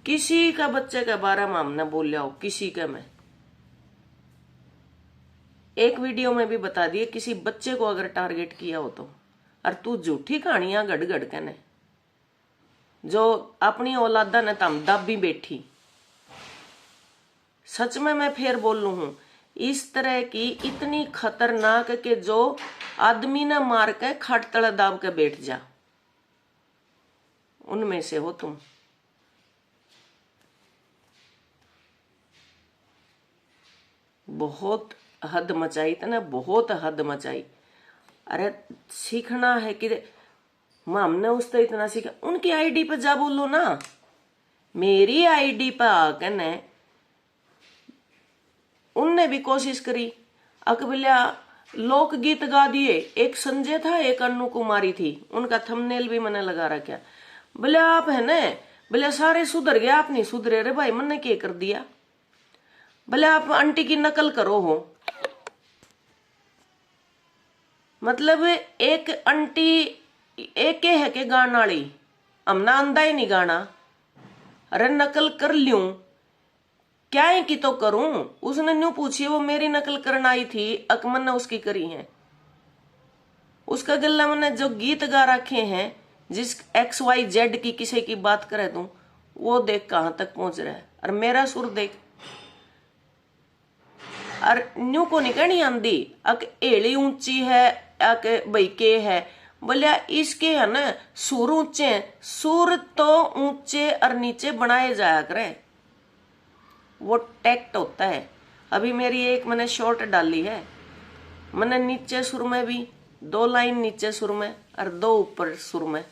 किसी का बच्चे के बारे में हमने बोलिया हो, किसी का मैं एक वीडियो में भी बता दिए, किसी बच्चे को अगर टारगेट किया हो तो, और तू झूठी कहानियां गड़ गड़ के ने जो अपनी औलादा ने तम दाबी बैठी। सच में मैं फिर बोल लू हूं, इस तरह की इतनी खतरनाक के जो आदमी ने मार के खट तले दाब के बैठ जा, उनमें से हो तुम। बहुत हद मचाई तने, बहुत हद मचाई। अरे सीखना है कि हमने उससे इतना सीखा। उनकी आईडी पे जा बोलो ना, मेरी आईडी पे आकर ने उनने भी कोशिश करी। अकबिल्या लोकगीत गा दिए, एक संजय था एक अन्नू कुमारी थी, उनका थंबनेल भी मैंने लगा रखा। बोले आप है ना, बोले सारे सुधर गए, आप नहीं सुधरे रे भाई, मैंने क्या कर दिया। बोले आप आंटी की नकल करो हो, मतलब एक आंटी एक है के गाना वाली, हमना आंदा ही नहीं गाना, अरे नकल कर लूं, क्या है कि तो करूं। उसने न्यू पूछी, वो मेरी नकल करना आई थी, अकमन ने उसकी करी है। उसका गला मैंने जो गीत गा रखे हैं, जिस XYZ की किसी की बात करे तू, वो देख कहां तक पहुंच रहा है। और मेरा सुर देख, और न्यू को नहीं कहनी आंदी अक एड़ी ऊंची है, अक भाई के है, बोलिया इसके है ना सुर ऊंचे, सुर तो ऊंचे और नीचे बनाए जाया करे, वो टैक्ट होता है। अभी मेरी एक मैंने शॉर्ट डाली है, मैंने नीचे सुर में भी 2 लाइन नीचे सुर में और 2 ऊपर सुर में,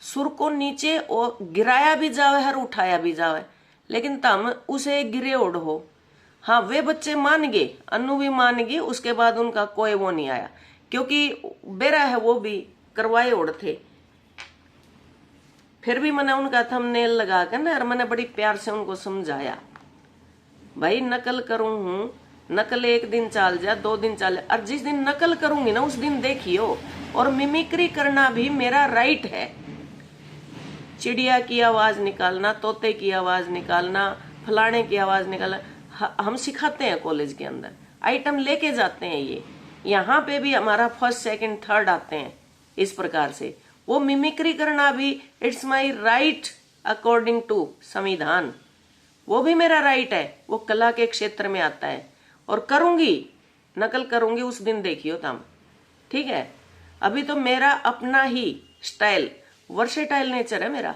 सुर को नीचे और गिराया भी जावे और उठाया भी जावे, लेकिन तम उसे गिरे ओढ़ हो। हाँ वे बच्चे मान गए, अनु भी मान गई, उसके बाद उनका कोई वो नहीं आया, क्योंकि बेरा है वो भी करवाए ओढ़ थे। फिर भी मैंने उनका थंबनेल लगा कर ना, और मैंने बड़ी प्यार से उनको समझाया, भाई नकल करूं हूं, नकल एक दिन चल जाए 2 दिन चले, और जिस दिन नकल करूंगी ना उस दिन देखियो। और मिमिक्री करना भी मेरा राइट है, चिड़िया की आवाज निकालना, तोते की आवाज निकालना, फलाने की आवाज निकालना, हम सिखाते हैं कॉलेज के अंदर, आइटम लेके जाते हैं। ये यहाँ पे भी हमारा 1st 2nd 3rd आते हैं इस प्रकार से। वो मिमिक्री करना भी it's my right according to संविधान, वो भी मेरा राइट है, वो कला के क्षेत्र में आता है। और करूंगी, नकल करूंगी, उस दिन देखियो तुम, ठीक है। अभी तो मेरा अपना ही स्टाइल, वर्सेटाइल नेचर है मेरा।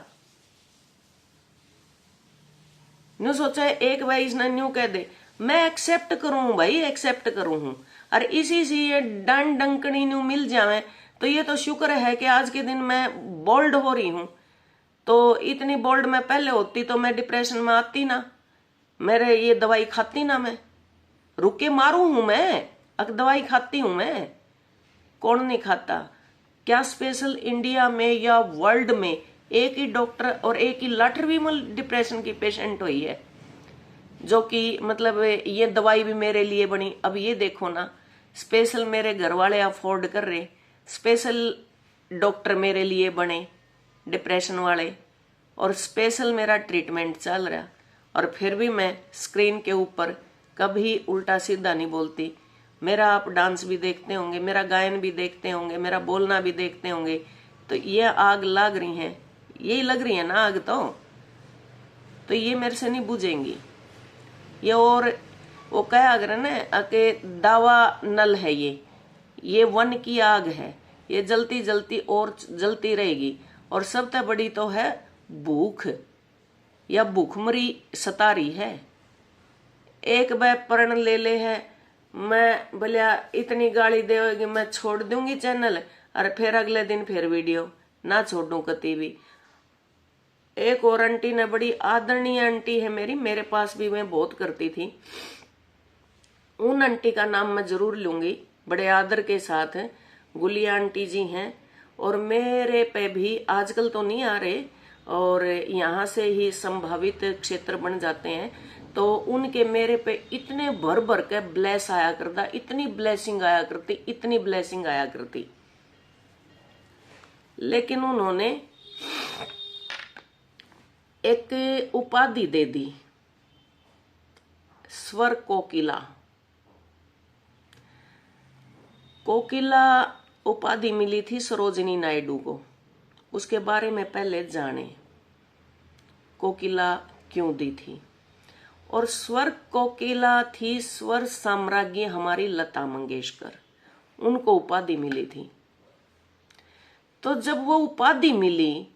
न्यू सोचा है एक भाई इसने न्यू कह दे, मैं एक्सेप्ट करूं भाई, एक्सेप्ट करूं हूं। और इसी से ये डन डंकनी न्यू मिल जावे तो ये तो शुक्र है कि आज के दिन मैं बोल्ड हो रही हूं। तो इतनी बोल्ड मैं पहले होती तो मैं डिप्रेशन में आती ना, मेरे ये दवाई खाती ना, मैं रुक के मारू हूं, मैं अक दवाई खाती हूं मैं, कौन नहीं खाता। क्या स्पेशल इंडिया में या वर्ल्ड में एक ही डॉक्टर और एक ही लाटरवीमल डिप्रेशन की पेशेंट हुई है, जो कि मतलब ये दवाई भी मेरे लिए बनी। अब ये देखो ना, स्पेशल मेरे घर वाले अफोर्ड कर रहे, स्पेशल डॉक्टर मेरे लिए बने डिप्रेशन वाले, और स्पेशल मेरा ट्रीटमेंट चल रहा, और फिर भी मैं स्क्रीन के ऊपर कभी उल्टा सीधा नहीं बोलती। मेरा आप डांस भी देखते होंगे, मेरा गायन भी देखते होंगे, मेरा बोलना भी देखते होंगे, तो ये आग लग रही है, यही लग रही है ना आग, तो ये मेरे से नहीं बुझेंगी ये। और वो कहा अगर ना कि दावा नल है, ये वन की आग है, ये जलती जलती और जलती रहेगी। और सबसे बड़ी तो है भूख, या भूखमरी सता रही है। एक बार प्रण ले ले है, मैं बोलिया इतनी गाली देगी मैं छोड़ दूंगी चैनल, और फिर अगले दिन फिर वीडियो ना छोड़ू कती भी। एक और आंटी ने, बड़ी आदरणीय आंटी है मेरी, मेरे पास भी मैं बहुत करती थी, उन आंटी का नाम मैं जरूर लूंगी बड़े आदर के साथ, गुलिया आंटी जी हैं। और मेरे पे भी आजकल तो नहीं आ रहे, और यहाँ से ही संभावित क्षेत्र बन जाते हैं, तो उनके मेरे पे इतने भर भर के ब्लेस आया करता, इतनी ब्लेसिंग आया करती, इतनी ब्लेसिंग आया करती। लेकिन उन्होंने एक उपाधि दे दी, स्वर कोकिला। कोकिला उपाधि मिली थी सरोजिनी नायडू को, उसके बारे में पहले जाने, कोकिला क्यों दी थी। और स्वर कोकिला थी स्वर साम्राज्ञी हमारी लता मंगेशकर, उनको उपाधि मिली थी। तो जब वो उपाधि मिली,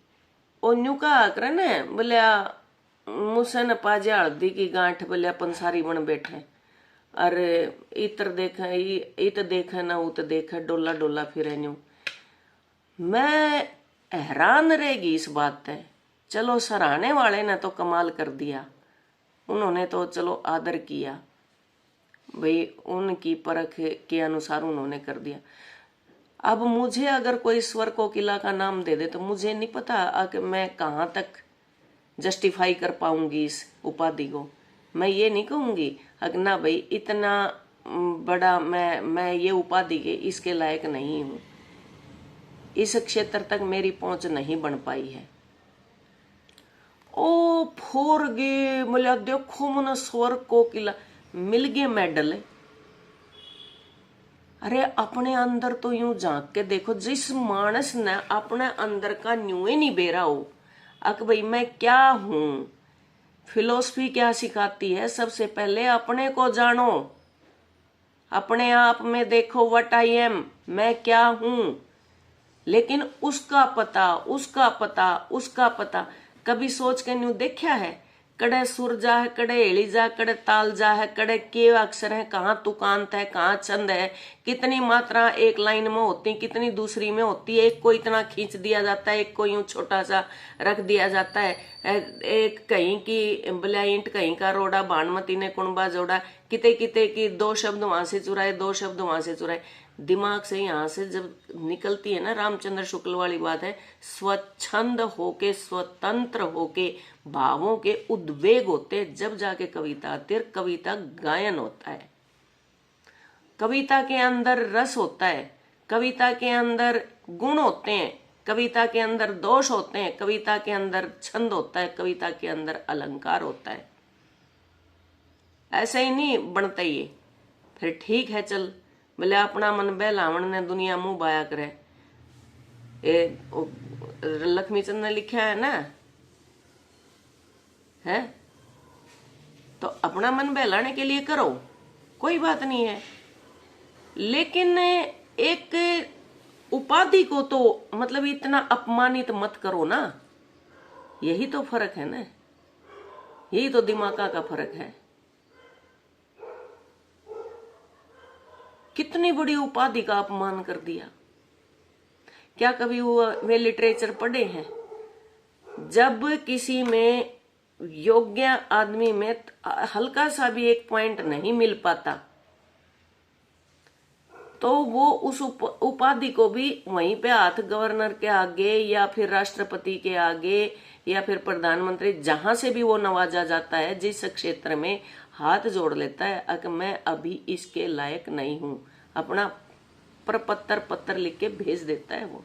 और न्यू कहा करे न, बोलिया मुझसे न पाजे हल्दी की गांठ, बोलिया पंसारी बन बैठे, अरे इतर देखे, इत देखे ना उत देखे, डोला डोला फिरे न्यू। मैं हैरान रहेगी इस बात पे। चलो सराहने वाले ने तो कमाल कर दिया, उन्होंने तो चलो आदर किया भाई, उनकी परख के अनुसार उन्होंने कर दिया। अब मुझे अगर कोई स्वर कोकिला का नाम दे दे तो मुझे नहीं पता कि मैं कहाँ तक जस्टिफाई कर पाऊंगी इस उपाधि को। मैं ये नहीं कहूंगी अगर ना भाई इतना बड़ा मैं ये उपाधि के इसके लायक नहीं हूं, इस क्षेत्र तक मेरी पहुंच नहीं बन पाई है। ओ फोर गे बोलिया देखो मन स्वर्ग को किला मिल गए मेडल। अरे अपने अंदर तो यूं झांक के देखो, जिस मानस ने अपने अंदर का न्यू ही नहीं बेरा हो अक भाई मैं क्या हूं। फिलोसफी क्या सिखाती है, सबसे पहले अपने को जानो, अपने आप में देखो व्हाट आई एम, मैं क्या हूं। लेकिन उसका पता उसका पता उसका पता कभी सोच के न्यू देखा है, कड़े सुर जा है, कड़े हेली जा, कड़े ताल जा है, कड़े के अक्षर है, कहाँ तुकांत है, कहाँ छंद है, कितनी मात्रा एक लाइन में होती, कितनी दूसरी में होती है, एक को इतना खींच दिया जाता है, एक को यूं छोटा सा रख दिया जाता है, एक कहीं की बलिया ईंट कहीं का रोड़ा, भानमती ने कुणबा जोड़ा, किते किते की दो शब्द वहां से चुराए, दो शब्द वहां से चुराए। दिमाग से यहाँ से जब निकलती है ना, रामचंद्र शुक्ल वाली बात है, स्वच्छंद होके स्वतंत्र होके भावों के उद्वेग होते, जब जाके कविता आती है, कविता गायन होता है। कविता के अंदर रस होता है, कविता के अंदर गुण होते हैं, कविता के अंदर दोष होते हैं, कविता के अंदर छंद होता है, कविता के अंदर अलंकार होता है। ऐसे ही नहीं बनता ये। फिर ठीक है चल बोले अपना मन बहलावन ने दुनिया मुंह बाया करे, लक्ष्मीचंद ने लिखा है ना, है तो अपना मन बहलाने के लिए करो, कोई बात नहीं है। लेकिन एक उपाधि को तो मतलब इतना अपमानित मत करो ना, यही तो फर्क है ना, यही तो दिमाग का फर्क है। कितनी बड़ी उपाधि का अपमान कर दिया। क्या कभी वे लिटरेचर पढ़े हैं, जब किसी में योग्य आदमी में हल्का सा भी एक पॉइंट नहीं मिल पाता तो वो उस उपाधि को भी वहीं पे हाथ गवर्नर के आगे या फिर राष्ट्रपति के आगे या फिर प्रधानमंत्री, जहां से भी वो नवाजा जाता है, जिस क्षेत्र में हाथ जोड़ लेता है अगर मैं अभी इसके लायक नहीं हूं, अपना प्रपत्र पत्र लिख के भेज देता है। वो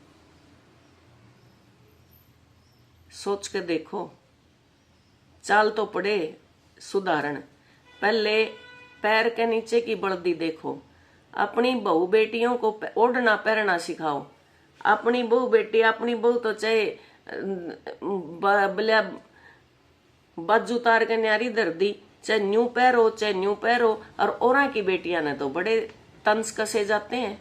सोच के देखो, चाल तो पड़े सुधारण। पहले पैर के नीचे की बर्दी देखो, अपनी बहू बेटियों को ओढ़ना पहनना सिखाओ। अपनी बहू बेटी, अपनी बहू तो चाहे बलिया बाजू तार के न्यारी धर दी, चाहे न्यू पैरो चाहे न्यू पैरो, और औरा की बेटियां ने तो बड़े तंस कसे जाते हैं,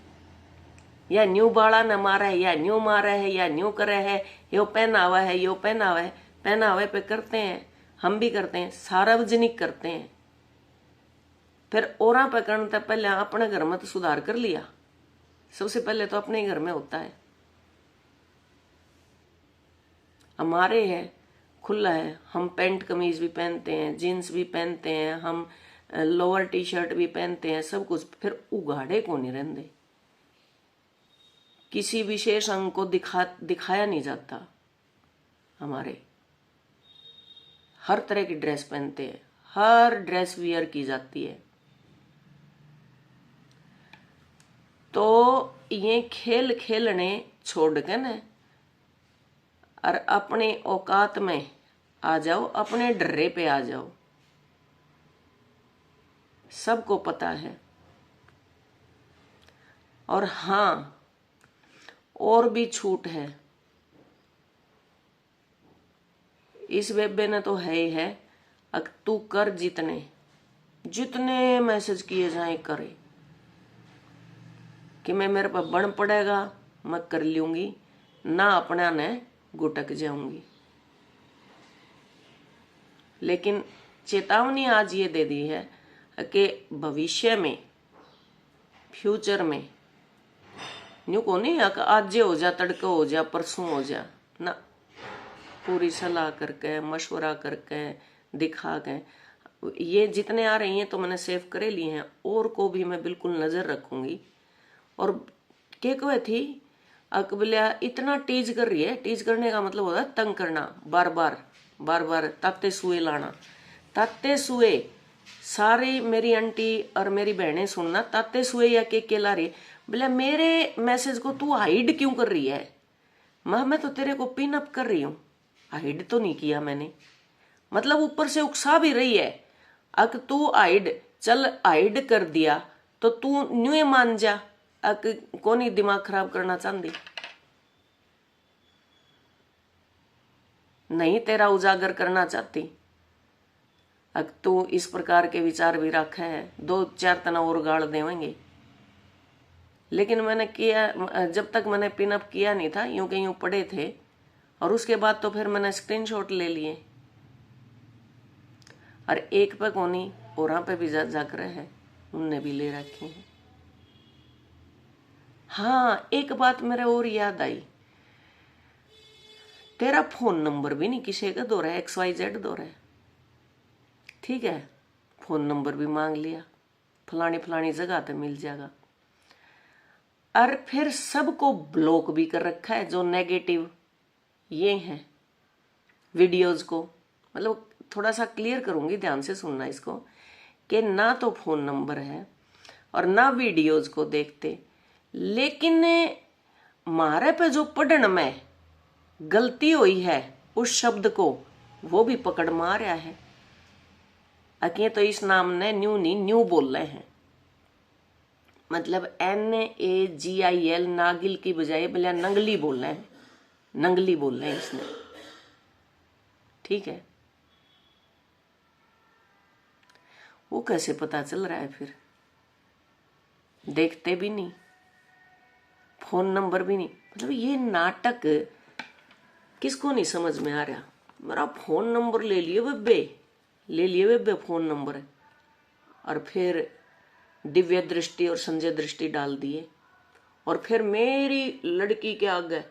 या न्यू बाड़ा न मारा है, या न्यू मारा है, या न्यू करे है, यो पहनावा है, यो पहनावा है। पहनावे पे करते हैं, हम भी करते हैं, सार्वजनिक करते हैं। फिर औरा पे करने तक पहले अपने घर में तो सुधार कर लिया। सबसे पहले तो अपने घर में होता है। हमारे है खुला है, हम पैंट कमीज भी पहनते हैं, जीन्स भी पहनते हैं, हम लोअर टी शर्ट भी पहनते हैं, सब कुछ। फिर उगाड़े को नहीं रहते, किसी विशेष अंग को दिखाया नहीं जाता। हमारे हर तरह की ड्रेस पहनते हैं, हर ड्रेस वियर की जाती है। तो ये खेल खेलने छोड़ के न और अपने औकात में आ जाओ, अपने डर्रे पे आ जाओ। सबको पता है। और हाँ, और भी छूट है। इस बेबे ने तो है ही है, तू कर जितने जितने मैसेज किए जाए करे, कि मैं मेरे पर बन पड़ेगा मैं कर लूंगी ना, अपना ने गुटक जाऊंगी। लेकिन चेतावनी आज ये दे दी है कि भविष्य में, फ्यूचर में न्यू को नहीं आज हो जा, तड़के हो जा, परसों हो जा ना, पूरी सलाह करके मशवरा करके दिखा के। ये जितने आ रही हैं तो मैंने सेव करे लिए हैं, और को भी मैं बिल्कुल नजर रखूंगी। और के कोई थी अकबलिया इतना टीज कर रही है, टीज करने का मतलब होता है तंग करना, बार बार ताते सुए लाना। ताते सुए सारी मेरी आंटी और मेरी बहनें सुनना, ताते सुए या के ला रही, बोले मेरे मैसेज को तू हाइड क्यों कर रही है। मैं तो तेरे को पिन अप कर रही हूं, हाइड तो नहीं किया मैंने, मतलब ऊपर से उकसा भी रही है। अक तू हाइड, चल हाइड कर दिया तो तू न्यू मान जा। अक कौन दिमाग खराब करना चाहती, नहीं तेरा उजागर करना चाहती। अक तू इस प्रकार के विचार भी रखे है, 2-4 तना और गाड़ देवेंगे। लेकिन मैंने किया, जब तक मैंने पिनअप किया नहीं था, यूं के यूं पड़े थे, और उसके बाद तो फिर मैंने स्क्रीनशॉट ले लिए। और एक पे कोनी और पे भी जाक रहे हैं, उनने भी ले रखी है। हाँ, एक बात मेरे और याद आई, तेरा फोन नंबर भी नहीं किसी का दो रहा है, XYZ दो रहा है, ठीक है, फोन नंबर भी मांग लिया, फलानी फलानी जगह पे मिल जाएगा। और फिर सबको ब्लॉक भी कर रखा है, जो नेगेटिव ये हैं वीडियोज को। मतलब थोड़ा सा क्लियर करूंगी, ध्यान से सुनना इसको, कि ना तो फोन नंबर है और ना वीडियोज को देखते, लेकिन मारे पे जो पढ़न में गलती हुई है उस शब्द को वो भी पकड़ मारा है। अकिए तो इस नाम ने न्यू नहीं न्यू बोल रहे हैं, मतलब NAGIL नागिल की बजाय बोलिया नंगली बोल रहे हैं, नंगली बोल रहे हैं इसने, ठीक है। वो कैसे पता चल रहा है फिर, देखते भी नहीं, फोन नंबर भी नहीं, मतलब ये नाटक किसको नहीं समझ में आ रहा। मेरा फोन नंबर ले लिए बेबे फोन नंबर है, और फिर दिव्य दृष्टि और संजय दृष्टि डाल दिए, और फिर मेरी लड़की के आगे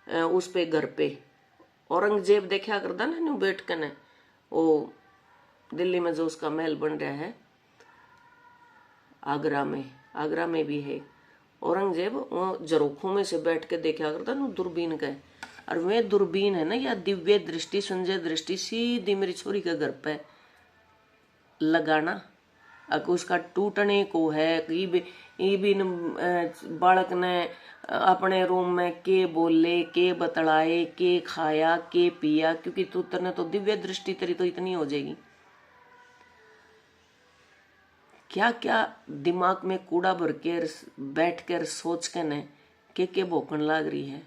उस पे घर पे औरंगजेब देखा करता ना न्यू बैठ कर, वो दिल्ली में जो उसका महल बन रहा है, आगरा में भी है औरंगजेब, वो जरोखों में से बैठ के देखा करता ना दूरबीन का, और वे दूरबीन है ना या दिव्य दृष्टि संजय दृष्टि सीधी मेरी छोरी के घर पे लगाना। अगर उसका टूटने को है कि बालक ने अपने रूम में के बोले, के बतलाए, के खाया, के पिया, क्योंकि तू तेने तो दिव्य दृष्टि तेरी तो इतनी हो जाएगी। क्या क्या दिमाग में कूड़ा भर के बैठ कर सोच के न के भोकन लाग रही है।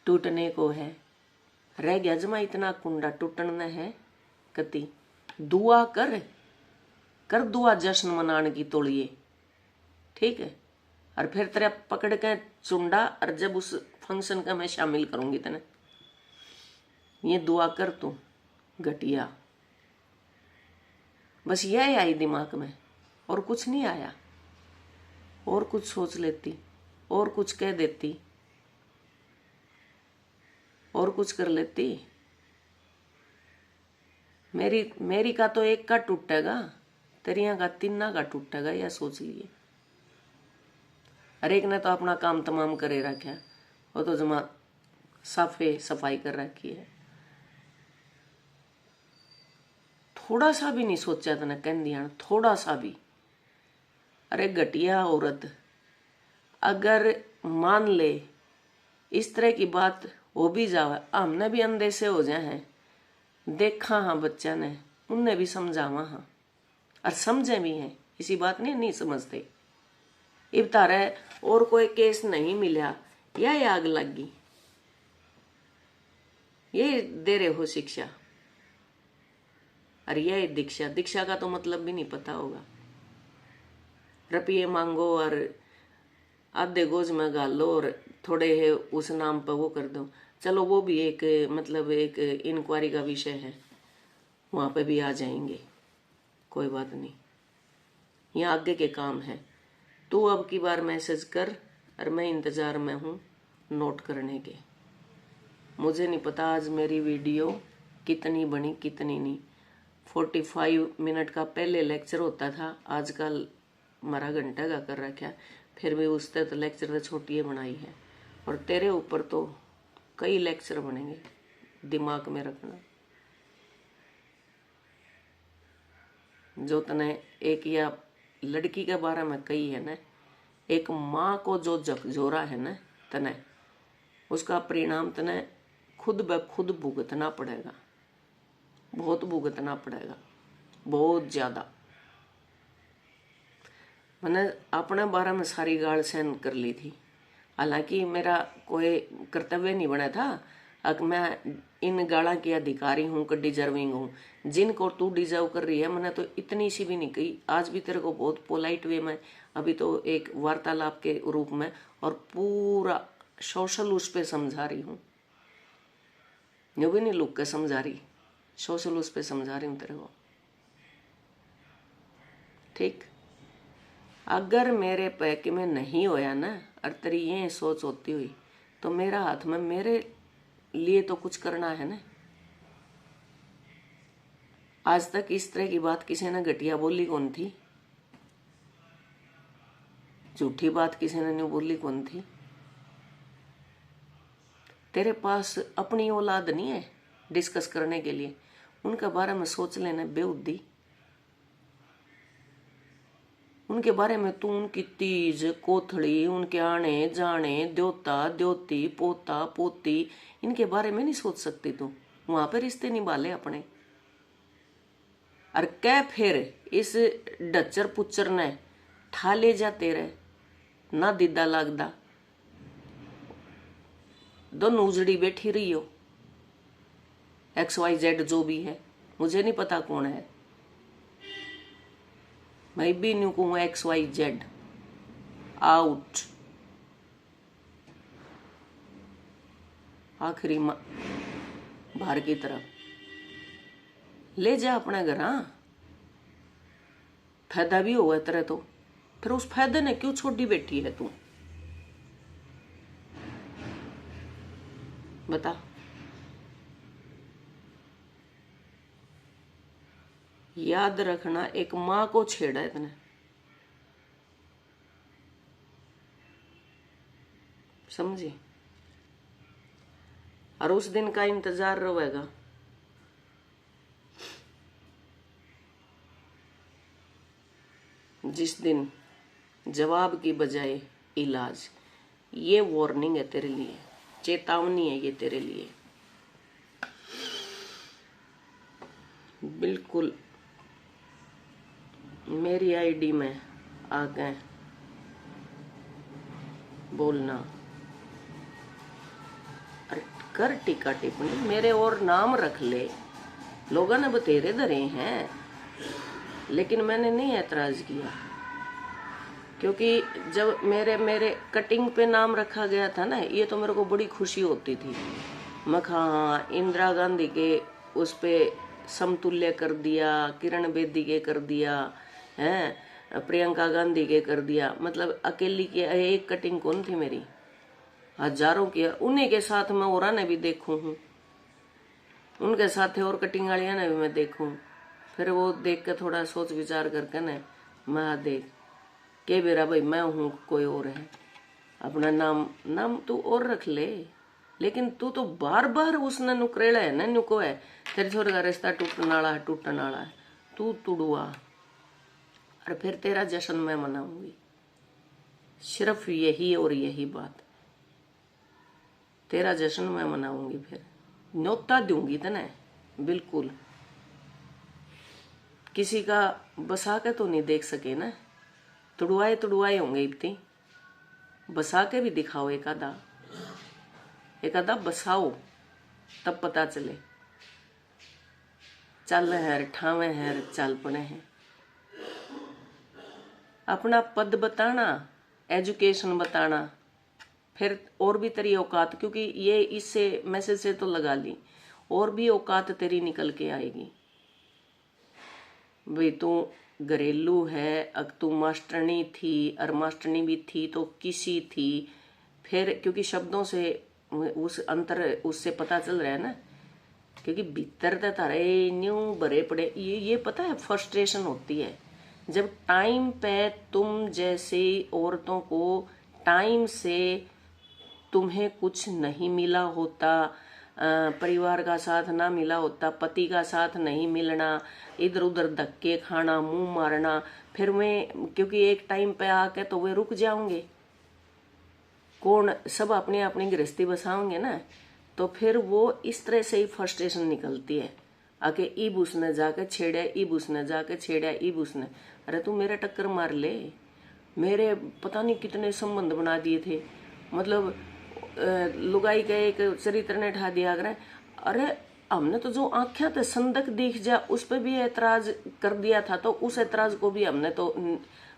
टूटने को है, रह गया जमा इतना कुंडा टूटना है, कति दुआ कर दुआ जश्न मनाने की तोड़िए, ठीक है। और फिर तेरा पकड़ के चुंडा, और जब उस फंक्शन का मैं शामिल करूंगी तेने, ये दुआ कर तू घटिया। बस यह आई दिमाग में, और कुछ नहीं आया। और कुछ सोच लेती, और कुछ कह देती, और कुछ कर लेती। मेरी का तो एक का टूटेगा, तेरिया का तीना का टूटेगा, यह सोच लिए। हर एक ने तो अपना काम तमाम करे रखा, वो तो जमा साफे सफाई कर रखी है। थोड़ा सा भी नहीं सोचा तने कह दिया, थोड़ा सा भी। अरे घटिया औरत, अगर मान ले इस तरह की बात हो भी जावे, हमने भी अंधे से हो जाए हैं, देखा हाँ बच्चा ने, उनने भी समझावा हाँ, और समझे भी हैं, इसी बात नहीं समझते। इब तारे और कोई केस नहीं मिला, यह आग लगी, ये दे रहे हो शिक्षा, और यह दीक्षा का तो मतलब भी नहीं पता होगा। रुपये मांगो और आधे गोज में गाल लो, और थोड़े है उस नाम पर वो कर दो। चलो वो भी एक मतलब एक इंक्वायरी का विषय है, वहां पे भी आ जाएंगे, कोई बात नहीं, यहाँ आगे के काम है। तू अब की बार मैसेज कर, और मैं इंतजार में हूँ नोट करने के। मुझे नहीं पता आज मेरी वीडियो कितनी बनी कितनी नहीं। 45 मिनट का पहले लेक्चर होता था, आजकल हमारा घंटा का कर रखा है, फिर भी उससे तो लेक्चर तो छोटी बनाई है, और तेरे ऊपर तो कई लेक्चर बनेंगे, दिमाग में रखना। जो तने एक या लड़की के बारे में कही है ना, एक माँ को जो झकझोरा है ना तने, उसका परिणाम तने खुद ब खुद भुगतना पड़ेगा। बहुत भुगतना पड़ेगा, बहुत ज्यादा। मैंने अपने बारे में सारी गाल सहन कर ली थी, हालांकि मेरा कोई कर्तव्य नहीं बना था। अब मैं इन गाला की अधिकारी हूँ कि डिजर्विंग हूँ, जिनको तू डिजर्व कर रही है मैंने तो इतनी सी भी नहीं कही। आज भी तेरे को बहुत पोलाइट वे में, अभी तो एक वार्तालाप के रूप में और पूरा सोशल उस पे समझा रही हूँ, यो भी नहीं लुक के समझा रही, सोशल उस पे समझा रही हूँ तेरे को, ठीक। अगर मेरे पैक में नहीं होया ना और तेरी ये सोच होती हुई तो मेरा हाथ में मेरे लिए तो कुछ करना है ना। आज तक इस तरह की बात किसी ने घटिया बोली कौन थी, झूठी बात किसी ने नहीं बोली कौन थी। तेरे पास अपनी औलाद नहीं है डिस्कस करने के लिए, उनके बारे में सोच लेना बेउद्दी। उनके बारे में तू उनकी तीज कोथड़ी, उनके आने जाने, द्योता द्योती, पोता पोती, इनके बारे में नहीं सोच सकती तू। वहां पे रिश्ते निभाले अपने। और कै फिर इस डच्चर पुच्चर ने ठाले जा तेरे ना दीदा लागदा, दोनों उजड़ी बैठी रही हो। XYZ जो भी है, मुझे नहीं पता कौन है, मैं भी नहीं कहूँ XYZ आउट। आखिरी बाहर की तरफ ले जा अपने घर। हाँ, फायदा भी होगा तेरे तो, फिर उस फायदे ने क्यों छोड़ी बैठी है तू, बता। याद रखना, एक माँ को छेड़ा है इतने, समझी। और उस दिन का इंतजार रहेगा जिस दिन जवाब की बजाय इलाज। ये वार्निंग है तेरे लिए, चेतावनी है ये तेरे लिए। बिल्कुल मेरी आईडी में आके बोलना और कर टीका टिप्पणी, मेरे और नाम रख ले। लोगों ने बतेरे धरे हैं, लेकिन मैंने नहीं ऐतराज किया, क्योंकि जब मेरे कटिंग पे नाम रखा गया था ना, ये तो मेरे को बड़ी खुशी होती थी। मैं हाँ, इंदिरा गांधी के उस पे समतुल्य कर दिया, किरण बेदी के कर दिया है, प्रियंका गांधी के कर दिया, मतलब अकेली की एक कटिंग कौन थी मेरी, हजारों की। उन्हीं के साथ मैं और ने भी देखूं हूँ, उनके साथ और कटिंग वालिया ने भी मैं देखूं। फिर वो देख के थोड़ा सोच विचार करके न मैं देख के बेरा भाई मैं हूँ कोई और है, अपना नाम तू और रख ले। लेकिन तू तो बार बार उसने नुकरेला है ना, नुको है तेरे छोरे का रिश्ता टूटने वाला है, तू तुड़ुआ। और फिर तेरा जश्न मैं मनाऊंगी, सिर्फ यही और यही बात, तेरा जश्न मैं मनाऊंगी। फिर न्योता दूंगी तने, बिल्कुल। किसी का बसा के तो नहीं देख सके ना, तुड़वाए होंगे इतनी, बसा के भी दिखाओ एक आधा बसाओ, तब पता चले चल है ठावे है चल पड़े हैं। अपना पद बताना, एजुकेशन बताना, फिर और भी तेरी औकात, क्योंकि ये इससे मैसेज से तो लगा ली, और भी औकात तेरी निकल के आएगी। भाई तू घरेलू है, अब तू मास्टरनी थी, और मास्टरनी भी थी तो किसी थी, फिर क्योंकि शब्दों से उस अंतर उससे पता चल रहा है ना, क्योंकि भीतर तो तारे न्यू भरे पड़े। ये पता है फ्रस्ट्रेशन होती है जब टाइम पे तुम जैसे औरतों को टाइम से तुम्हें कुछ नहीं मिला होता, परिवार का साथ ना मिला होता, पति का साथ नहीं मिलना, इधर उधर धक्के खाना, मुंह मारना, फिर मैं क्योंकि एक टाइम पे आके तो वे रुक जाओगे, कौन सब अपनी अपनी गृहस्थी बसाओगे ना, तो फिर वो इस तरह से ही फ्रस्ट्रेशन निकलती है। आके ईब उसने जाके छेड़ा, ईब उसने जाके छेड़ा, ईब उसने, अरे तू मेरे टक्कर मार ले, मेरे पता नहीं कितने संबंध बना दिए थे, मतलब लुगाई का एक चरित्र ने ढा दिया। अरे हमने तो जो आंखें ते संदक दिख जा उस पर भी ऐतराज कर दिया था, तो उस ऐतराज को भी हमने तो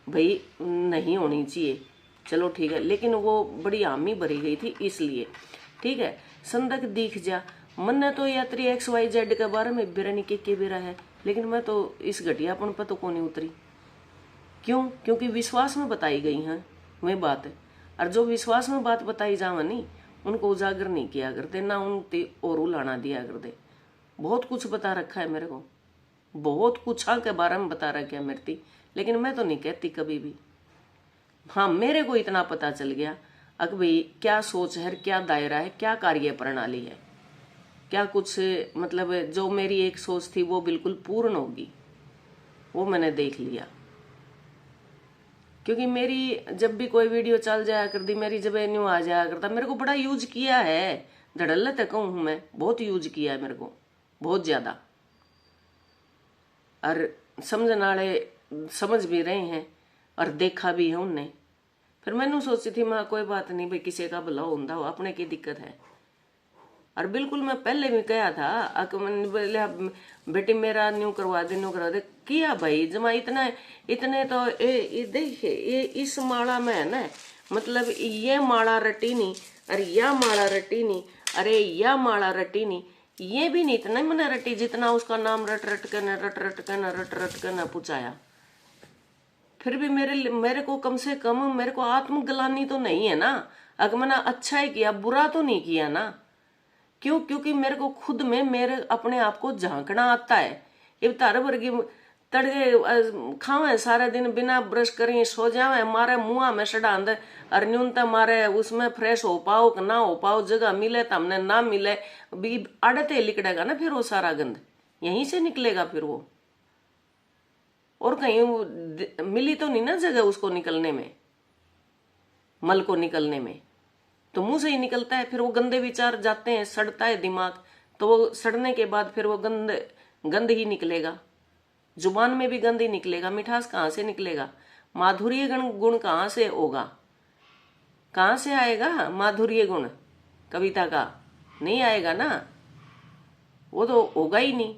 भाई नहीं होनी चाहिए, चलो ठीक है, लेकिन वो बड़ी हामी भरी गई थी इसलिए, ठीक है। संदक दिख जा मन ने तो यात्री XYZ के बारे में बेरा नहीं के बेरा है, लेकिन मैं तो इस घटियापन पर तो कोनी उतरी। क्यों? क्योंकि विश्वास में बताई गई हैं वही बात है, और जो विश्वास में बात बताई जावे नहीं उनको उजागर नहीं किया करते, ना उन और उलाना दिया करते। बहुत कुछ बता रखा है मेरे को, बहुत कुछ के बारे में बता रखा है मेरे, लेकिन मैं तो नहीं कहती कभी भी। हाँ, मेरे को इतना पता चल गया अब भाई क्या सोच है, क्या दायरा है, क्या कार्य प्रणाली है, क्या कुछ मतलब जो मेरी एक सोच थी वो बिल्कुल पूर्ण होगी, वो मैंने देख लिया। क्योंकि मेरी जब भी कोई वीडियो चल जाया करती, मेरी जब न्यू आ जाया करता, मेरे को बड़ा यूज किया है, धड़ल्ले तक कहूँ मैं, बहुत यूज किया है मेरे को, बहुत ज्यादा। और समझने वाले समझ भी रहे हैं और देखा भी है उनने। फिर मैंने सोची थी मैं कोई बात नहीं भाई, किसी का भला होता हो, अपने की दिक्कत है। और बिल्कुल मैं पहले भी कहा था बोले बेटी मेरा न्यू करवा दे किया भाई, जमा इतना इतने तो देखिए ये इस माला में है ना, मतलब ये माला रटी नहीं, अरे यह माला रटी नहीं, अरे यह माला रटी नहीं, ये भी नहीं इतना मैंने रटी जितना उसका नाम रट रट कर न पूछाया। फिर भी मेरे को कम से कम मेरे को आत्मग्लानि तो नहीं है ना, अगर मैंने अच्छा ही किया, बुरा तो नहीं किया ना। क्यों? क्योंकि मेरे को खुद में मेरे अपने आप को झांकना आता है। ये तार वर्गी तड़के खावे सारे दिन बिना ब्रश करें सो जावे, मारे मुंह में सड़ा अंदर, और न्यूनतम मारे उसमें फ्रेश हो पाओ कि ना हो पाओ, जगह मिले तो हमने ना मिले भी आड़ते लिकड़ेगा ना, फिर वो सारा गंद यहीं से निकलेगा फिर वो, और कहीं मिली तो नहीं ना जगह उसको निकलने में, मल को निकलने में, तो मुंह से ही निकलता है। फिर वो गंदे विचार जाते हैं, सड़ता है दिमाग, तो वो सड़ने के बाद फिर वो गंद ही निकलेगा, जुबान में भी गंद ही निकलेगा। मिठास कहाँ से निकलेगा? माधुर्य गुण कहाँ से होगा? कहाँ से आएगा माधुर्य गुण? कविता का नहीं आएगा ना, वो तो होगा ही नहीं।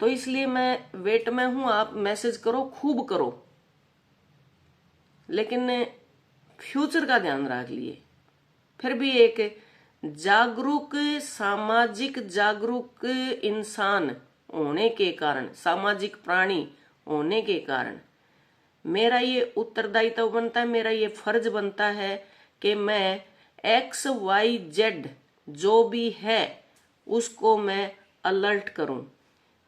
तो इसलिए मैं वेट में हूं, आप मैसेज करो, खूब करो, लेकिन फ्यूचर का ध्यान रख लिए। फिर भी एक जागरूक, सामाजिक जागरूक इंसान होने के कारण, सामाजिक प्राणी होने के कारण मेरा ये उत्तरदायित्व बनता है, मेरा ये फर्ज बनता है कि मैं XYZ जो भी है उसको मैं अलर्ट करूं।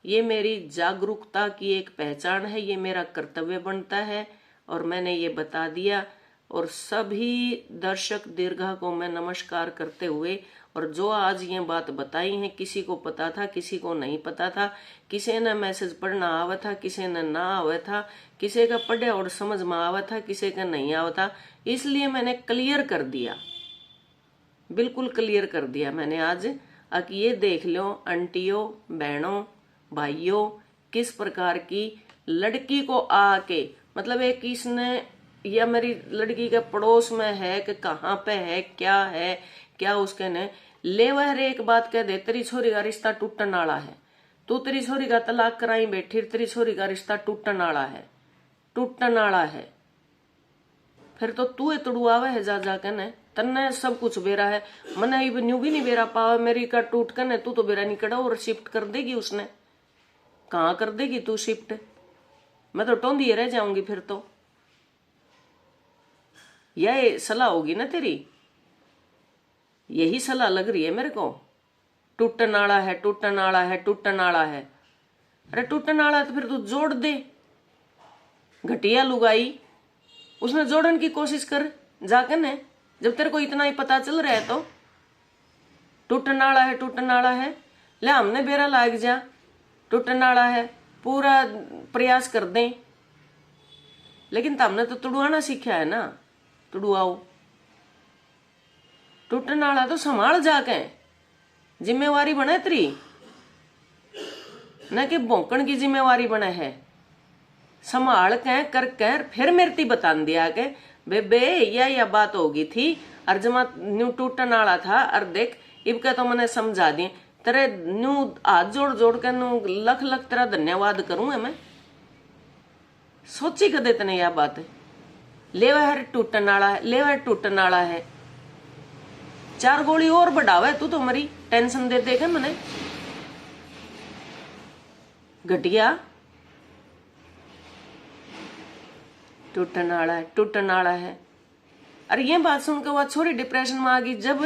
ये मेरी जागरूकता की एक पहचान है, ये मेरा कर्तव्य बनता है, और मैंने ये बता दिया। और सभी दर्शक दीर्घा को मैं नमस्कार करते हुए, और जो आज ये बात बताई है, किसी को पता था, किसी को नहीं पता था, किसी ने मैसेज पढ़ना आवा था, किसी ने ना आवा था, किसी का पढ़े और समझ में आवा था, किसी का नहीं आवा था, इसलिए मैंने क्लियर कर दिया, बिल्कुल क्लियर कर दिया मैंने आज। अब ये देख लो आंटियों, बहनों, भाइयों, किस प्रकार की लड़की को आके, मतलब एक इसने या मेरी लड़की के पड़ोस में है कि कहाँ पे है, क्या उसके ने ले वह एक बात कह दे, तेरी छोरी का रिश्ता टूटने वाला है, तू तेरी छोरी का तलाक कराई बैठी, तेरी छोरी का रिश्ता टूटने वाला है, फिर तो तू तड़ुआवे है जा जाके ने, तन्ने सब कुछ बेरा है, मने न्यू भी नहीं बेरा पावे मेरी का टूट कर ने, तू तो बेरा नहीं कड़ा, और शिफ्ट कर देगी उसने, कहाँ कर देगी तू शिफ्ट? मैं तो टोंदी रह जाऊंगी फिर तो। यह सलाह होगी ना तेरी, यही सलाह लग रही है मेरे को। टूटन आला है, टूटन आला है, टूटन आला है, अरे टूटन आला है तो फिर तू जोड़ दे। घटिया लुगाई, उसने जोड़न की कोशिश कर जाकर ने, जब तेरे को इतना ही पता चल रहा है तो। टूटन आला है, टूटन आला है, ले हमने बेरा लाग जा, टूटन आला है, पूरा प्रयास कर दें, लेकिन हमने तो तुड़वाना सीखा है ना, तुड़वाओ। टूटने वाला तो संभाल जाके, जिम्मेवारी बने तेरी, न कि भौंकण की जिम्मेवारी बने है। संभाल के करके फिर मेरे बता दिया के बेबे या बात होगी थी और जमा न्यू टूटन वाला था और देख इब के तो मैंने समझा दिए तेरे न्यू हाथ जोड़ जोड़ के न्यू लख लख तेरा धन्यवाद करूं मैं। सोची कदे तने यह बात है ले वह टूटन वाला है, ले वह टूटन वाला है। 4 गोली और बढ़ावे तू तो मरी टेंशन दे दे के मने घटिया। टूटन वाला है, टूटन वाला है। अरे ये बात सुनकर वह छोरी डिप्रेशन में आ गई। जब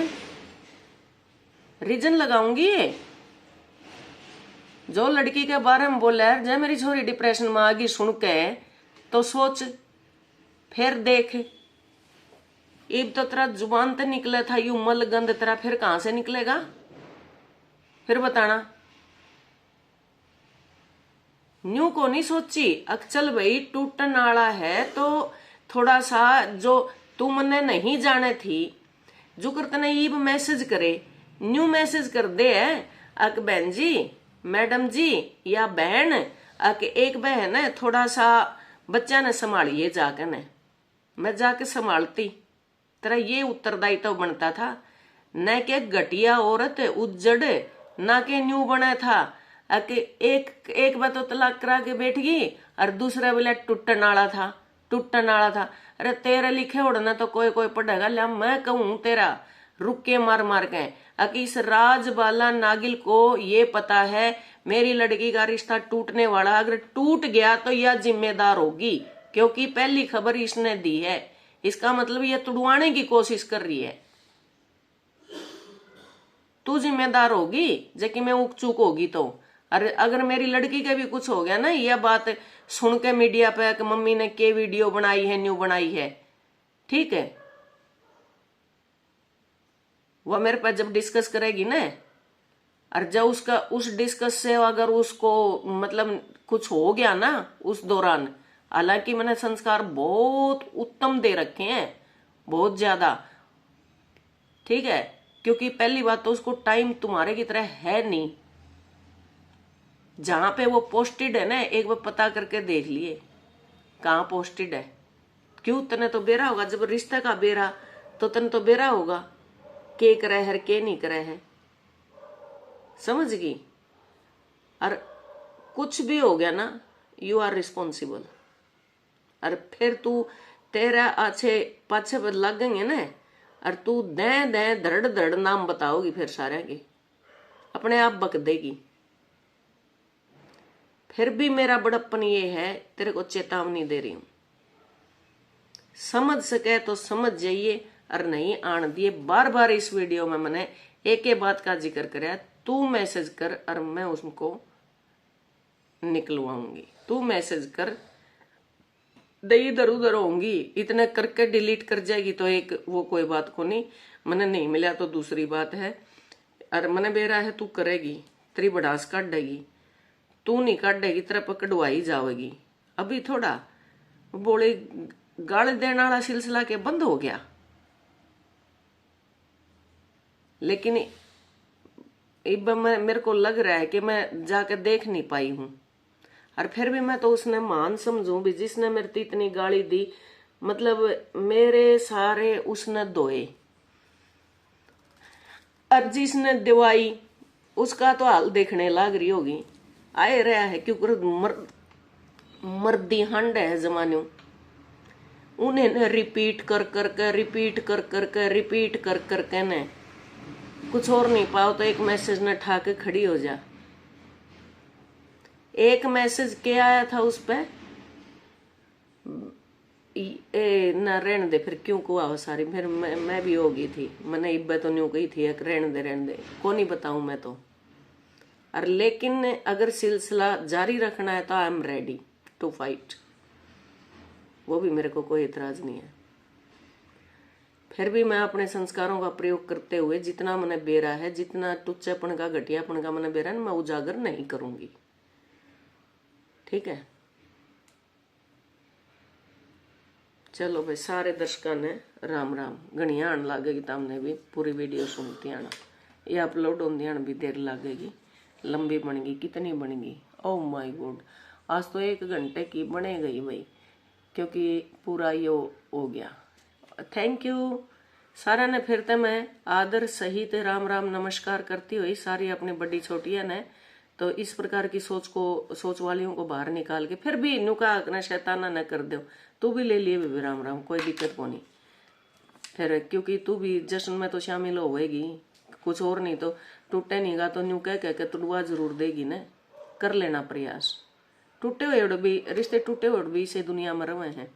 रीजन लगाऊंगी जो लड़की के बारे में बोला है जब मेरी छोरी डिप्रेशन में आ गई सुन के तो सोच फिर देख इब तो तेरा जुबान ते निकला था यू मल गंद तेरा फिर कहां से निकलेगा फिर बताना। न्यू को नहीं सोची अक्चल भाई टूटन वाला है तो थोड़ा सा जो तू मने नहीं जाने थी जो करते ने इब मैसेज करे न्यू मैसेज कर दे अक बहन जी मैडम जी या बहन अक एक बहन है थोड़ा सा बच्चा ने संभालिए जाके ने मैं जाके संभालती तेरा ये उत्तरदायित्व तो बनता था न के घटिया औरत उज्जड़ ना के न्यू बना था अके एक बार तो तलाक करा के बैठ गई और दूसरा बोला टूटन वाला था टूटन वाला था। अरे तेरे लिखे उड़ना तो कोई पढ़ेगा ला मैं कहूं तेरा रुक के मार मार के अके इस राजबाला नागिल को ये पता है मेरी लड़की का रिश्ता टूटने वाला अगर टूट गया तो यह जिम्मेदार होगी क्योंकि पहली खबर इसने दी है। इसका मतलब ये तुड़वाने की कोशिश कर रही है। तू जिम्मेदार होगी जबकि मैं उक चूक होगी तो अगर मेरी लड़की के भी कुछ हो गया ना यह बात सुन के मीडिया पे कि मम्मी ने के वीडियो बनाई है न्यू बनाई है ठीक है वह मेरे पास जब डिस्कस करेगी ना और जब उसका उस डिस्कस से अगर उसको मतलब कुछ हो गया ना उस दौरान हालांकि मैंने संस्कार बहुत उत्तम दे रखे हैं बहुत ज्यादा ठीक है क्योंकि पहली बात तो उसको टाइम तुम्हारे की तरह है नहीं। जहां पे वो पोस्टेड है ना एक बार पता करके देख लिए कहाँ पोस्टेड है। क्यों तने तो बेरा होगा जब रिश्ते का बेरा तो तने तो बेरा होगा के करे है के नहीं करे है समझ गई। और कुछ भी हो गया ना यू आर रिस्पॉन्सिबल और फिर तू तेरा अच्छे पाछे पर लगेंगे ना और तू दे दे धड़ धड़ नाम बताओगी फिर सारे की अपने आप बक देगी। फिर भी मेरा बड़प्पन ये है तेरे को चेतावनी दे रही हूं समझ सके तो समझ जाइए और नहीं आन दिए। बार बार इस वीडियो में मैंने एक बात का जिक्र कराया तू मैसेज कर और मैं उसको निकलवाऊंगी। तू मैसेज कर दे इधर उधर होंगी इतने करके डिलीट कर जाएगी तो एक वो कोई बात को नहीं मैंने नहीं मिला तो दूसरी बात है। और मैंने बेरा है तू करेगी तेरी बड़ास काटेगी तू नहीं काटेगी तेरा पकड़वाई जाएगी। अभी थोड़ा बोले गाल देने वाला सिलसिला के बंद हो गया लेकिन इब मेरे को लग रहा है कि मैं जाकर देख नहीं पाई हूं और फिर भी मैं तो उसने मान समझूं भी जिसने मेरे को इतनी गाली दी मतलब मेरे सारे उसने धोए और जिसने दिवाई उसका तो हाल देखने लग रही होगी आए रहा है क्योंकि मर्दी हंड है जमाने उन्हें रिपीट कर ने कुछ और नहीं पाओ तो एक मैसेज न ठा के खड़ी हो जा। एक मैसेज क्या आया था उस पे ना रहने दे फिर क्यों को आओ सारी फिर मैं भी हो गई थी मैंने इब्बे तो न्यू कही थी रहने दे को नहीं बताऊं मैं तो। और लेकिन अगर सिलसिला जारी रखना है तो I am ready to fight वो भी मेरे को कोई इतराज नहीं है। फिर भी मैं अपने संस्कारों का प्रयोग करते हुए जितना मैंने बेरा है जितना टुच्चेपन का घटियापन का मैंने बेरा है मैं उजागर नहीं करूंगी ठीक है। चलो भाई सारे दर्शकों ने राम राम घनिया आने लगेगी तमने भी पूरी वीडियो सुनती आना ये अपलोड होती आने भी देर लगेगी लंबी बनेगी कितनी बनेगी ओह माय गॉड, आज तो 1 घंटे की बने गई भाई, क्योंकि पूरा ये हो गया। थैंक यू सारा ने। फिर तो मैं आदर सहित राम राम नमस्कार करती हुई सारी अपनी बड़ी छोटियां ने, तो इस प्रकार की सोच वालियों को बाहर निकाल के फिर भी इन्हू का न शैताना न कर दो। तू भी ले लिए बेबी राम राम, कोई दिक्कत को नहीं फिर, क्योंकि तू भी जश्न में तो शामिल होएगी, कुछ और नहीं तो टूटे नहीं गा तो न्यू कह के तुड़वा जरूर देगी न। कर लेना प्रयास। टूटे हुए भी रिश्ते, टूटे हुए भी इसे दुनिया में रहे हैं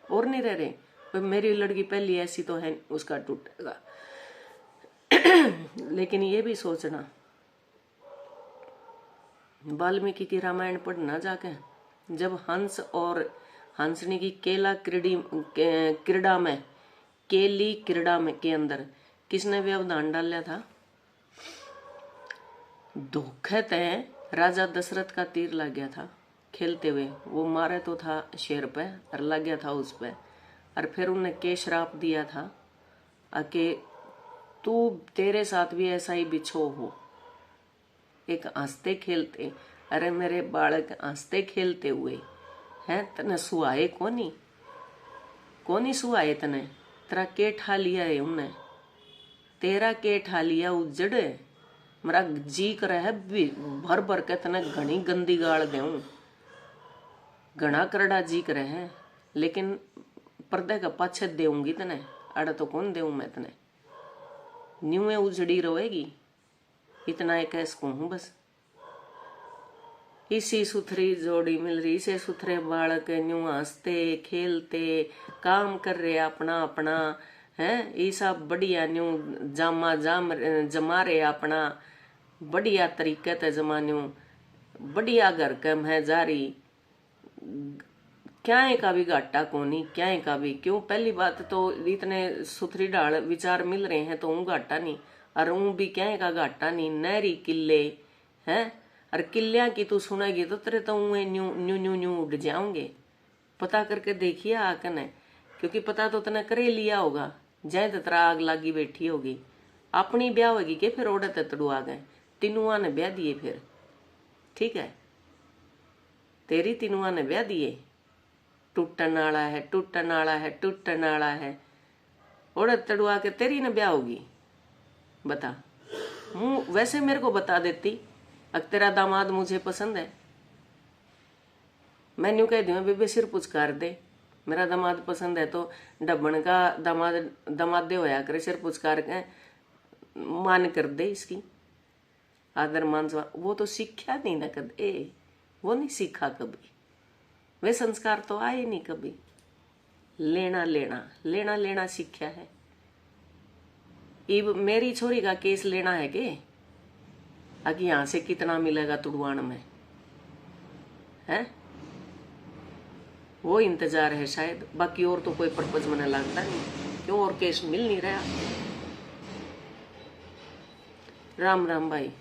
और नहीं रह रहे। मेरी लड़की पहली ऐसी तो है, उसका टूटेगा। लेकिन ये भी सोचना, वाल्मीकि की रामायण पढ़ना जाके, जब हंस और हंसनी की क्रीड़ा में, केली क्रीड़ा में के अंदर किसने व्यवधान डाला था? धोखे तय राजा दशरथ का तीर लग गया था खेलते हुए, वो मारे तो था शेर पे और लग गया था उस पे, और फिर उन्हें के श्राप दिया था कि तू तेरे साथ भी ऐसा ही बिछो हो। एक हंसते खेलते, अरे मेरे बालक हंसते खेलते हुए हैं, तने सुहाए कोनी सुहाए तने, तेरा के ठा लिया है उन्हें, तेरा के ठा लिया उजड़। मेरा जी करे है भर भर के तने घनी गंदी गाड़ देऊं, घना करड़ा जी करे है, लेकिन पर्दे का पाछे देऊंगी तने, अड़ा तो कौन देऊं मैं तने, न्यू में उजड़ी रहेगी। इतना एक ऐसा हूं बस। इसी सुथरी जोड़ी मिल रही, इसे सुथरे बालक न्यू हंसते खेलते काम कर रहे अपना अपना है, ईसा बढ़िया न्यू जमा रहे अपना बढ़िया तरीके ते जमान्यू, बढ़िया घर कम है जारी, क्या का भी घाटा कोनी, क्या का भी क्यों। पहली बात तो इतने सुथरी ढाल विचार मिल रहे हैं तो ऊँ घाटा नहीं, और ऊँ भी क्या का घाटा नहीं। नहरी किले हैं, और किलिया की तू सुनेगी तो तेरे तो ऊँ न्यू न्यू न्यू न्यू उड़ जाओगे। पता करके देखिए आकन है, क्योंकि पता तो तने करे लिया होगा, जय तरा आग लागी बैठी होगी, अपनी ब्याह होगी के फिर ओढ़े तड़ू आ गए, तीनुआ ने ब्याह दिए फिर, ठीक है, तेरी तीनुआ ने ब्याह दिए, टूटन आला है टूटन आला है टूटन आला है, ओढ़े तड़ुआ के तेरी ने ब्याह होगी। बता, वैसे मेरे को बता देती, अगर तेरा दामाद मुझे पसंद है, मैं न्यू कह दी बेबे सिर पुचकार दे, मेरा दामाद पसंद है तो डब्बन का दामाद दे होया करे, सिर पुचकार के मान कर दे, इसकी आदर मान। वो तो सीखा नहीं ना कदे, वो नहीं सीखा कभी, वे संस्कार तो आए नहीं कभी। लेना लेना लेना लेना सीखा है। इब मेरी छोरी का केस लेना है के, आगे यहां से कितना मिलेगा तुड़वान में है, वो इंतजार है शायद, बाकी और तो कोई पर्पज मैंने लगता नहीं, क्यों और केस मिल नहीं रहा। राम राम भाई।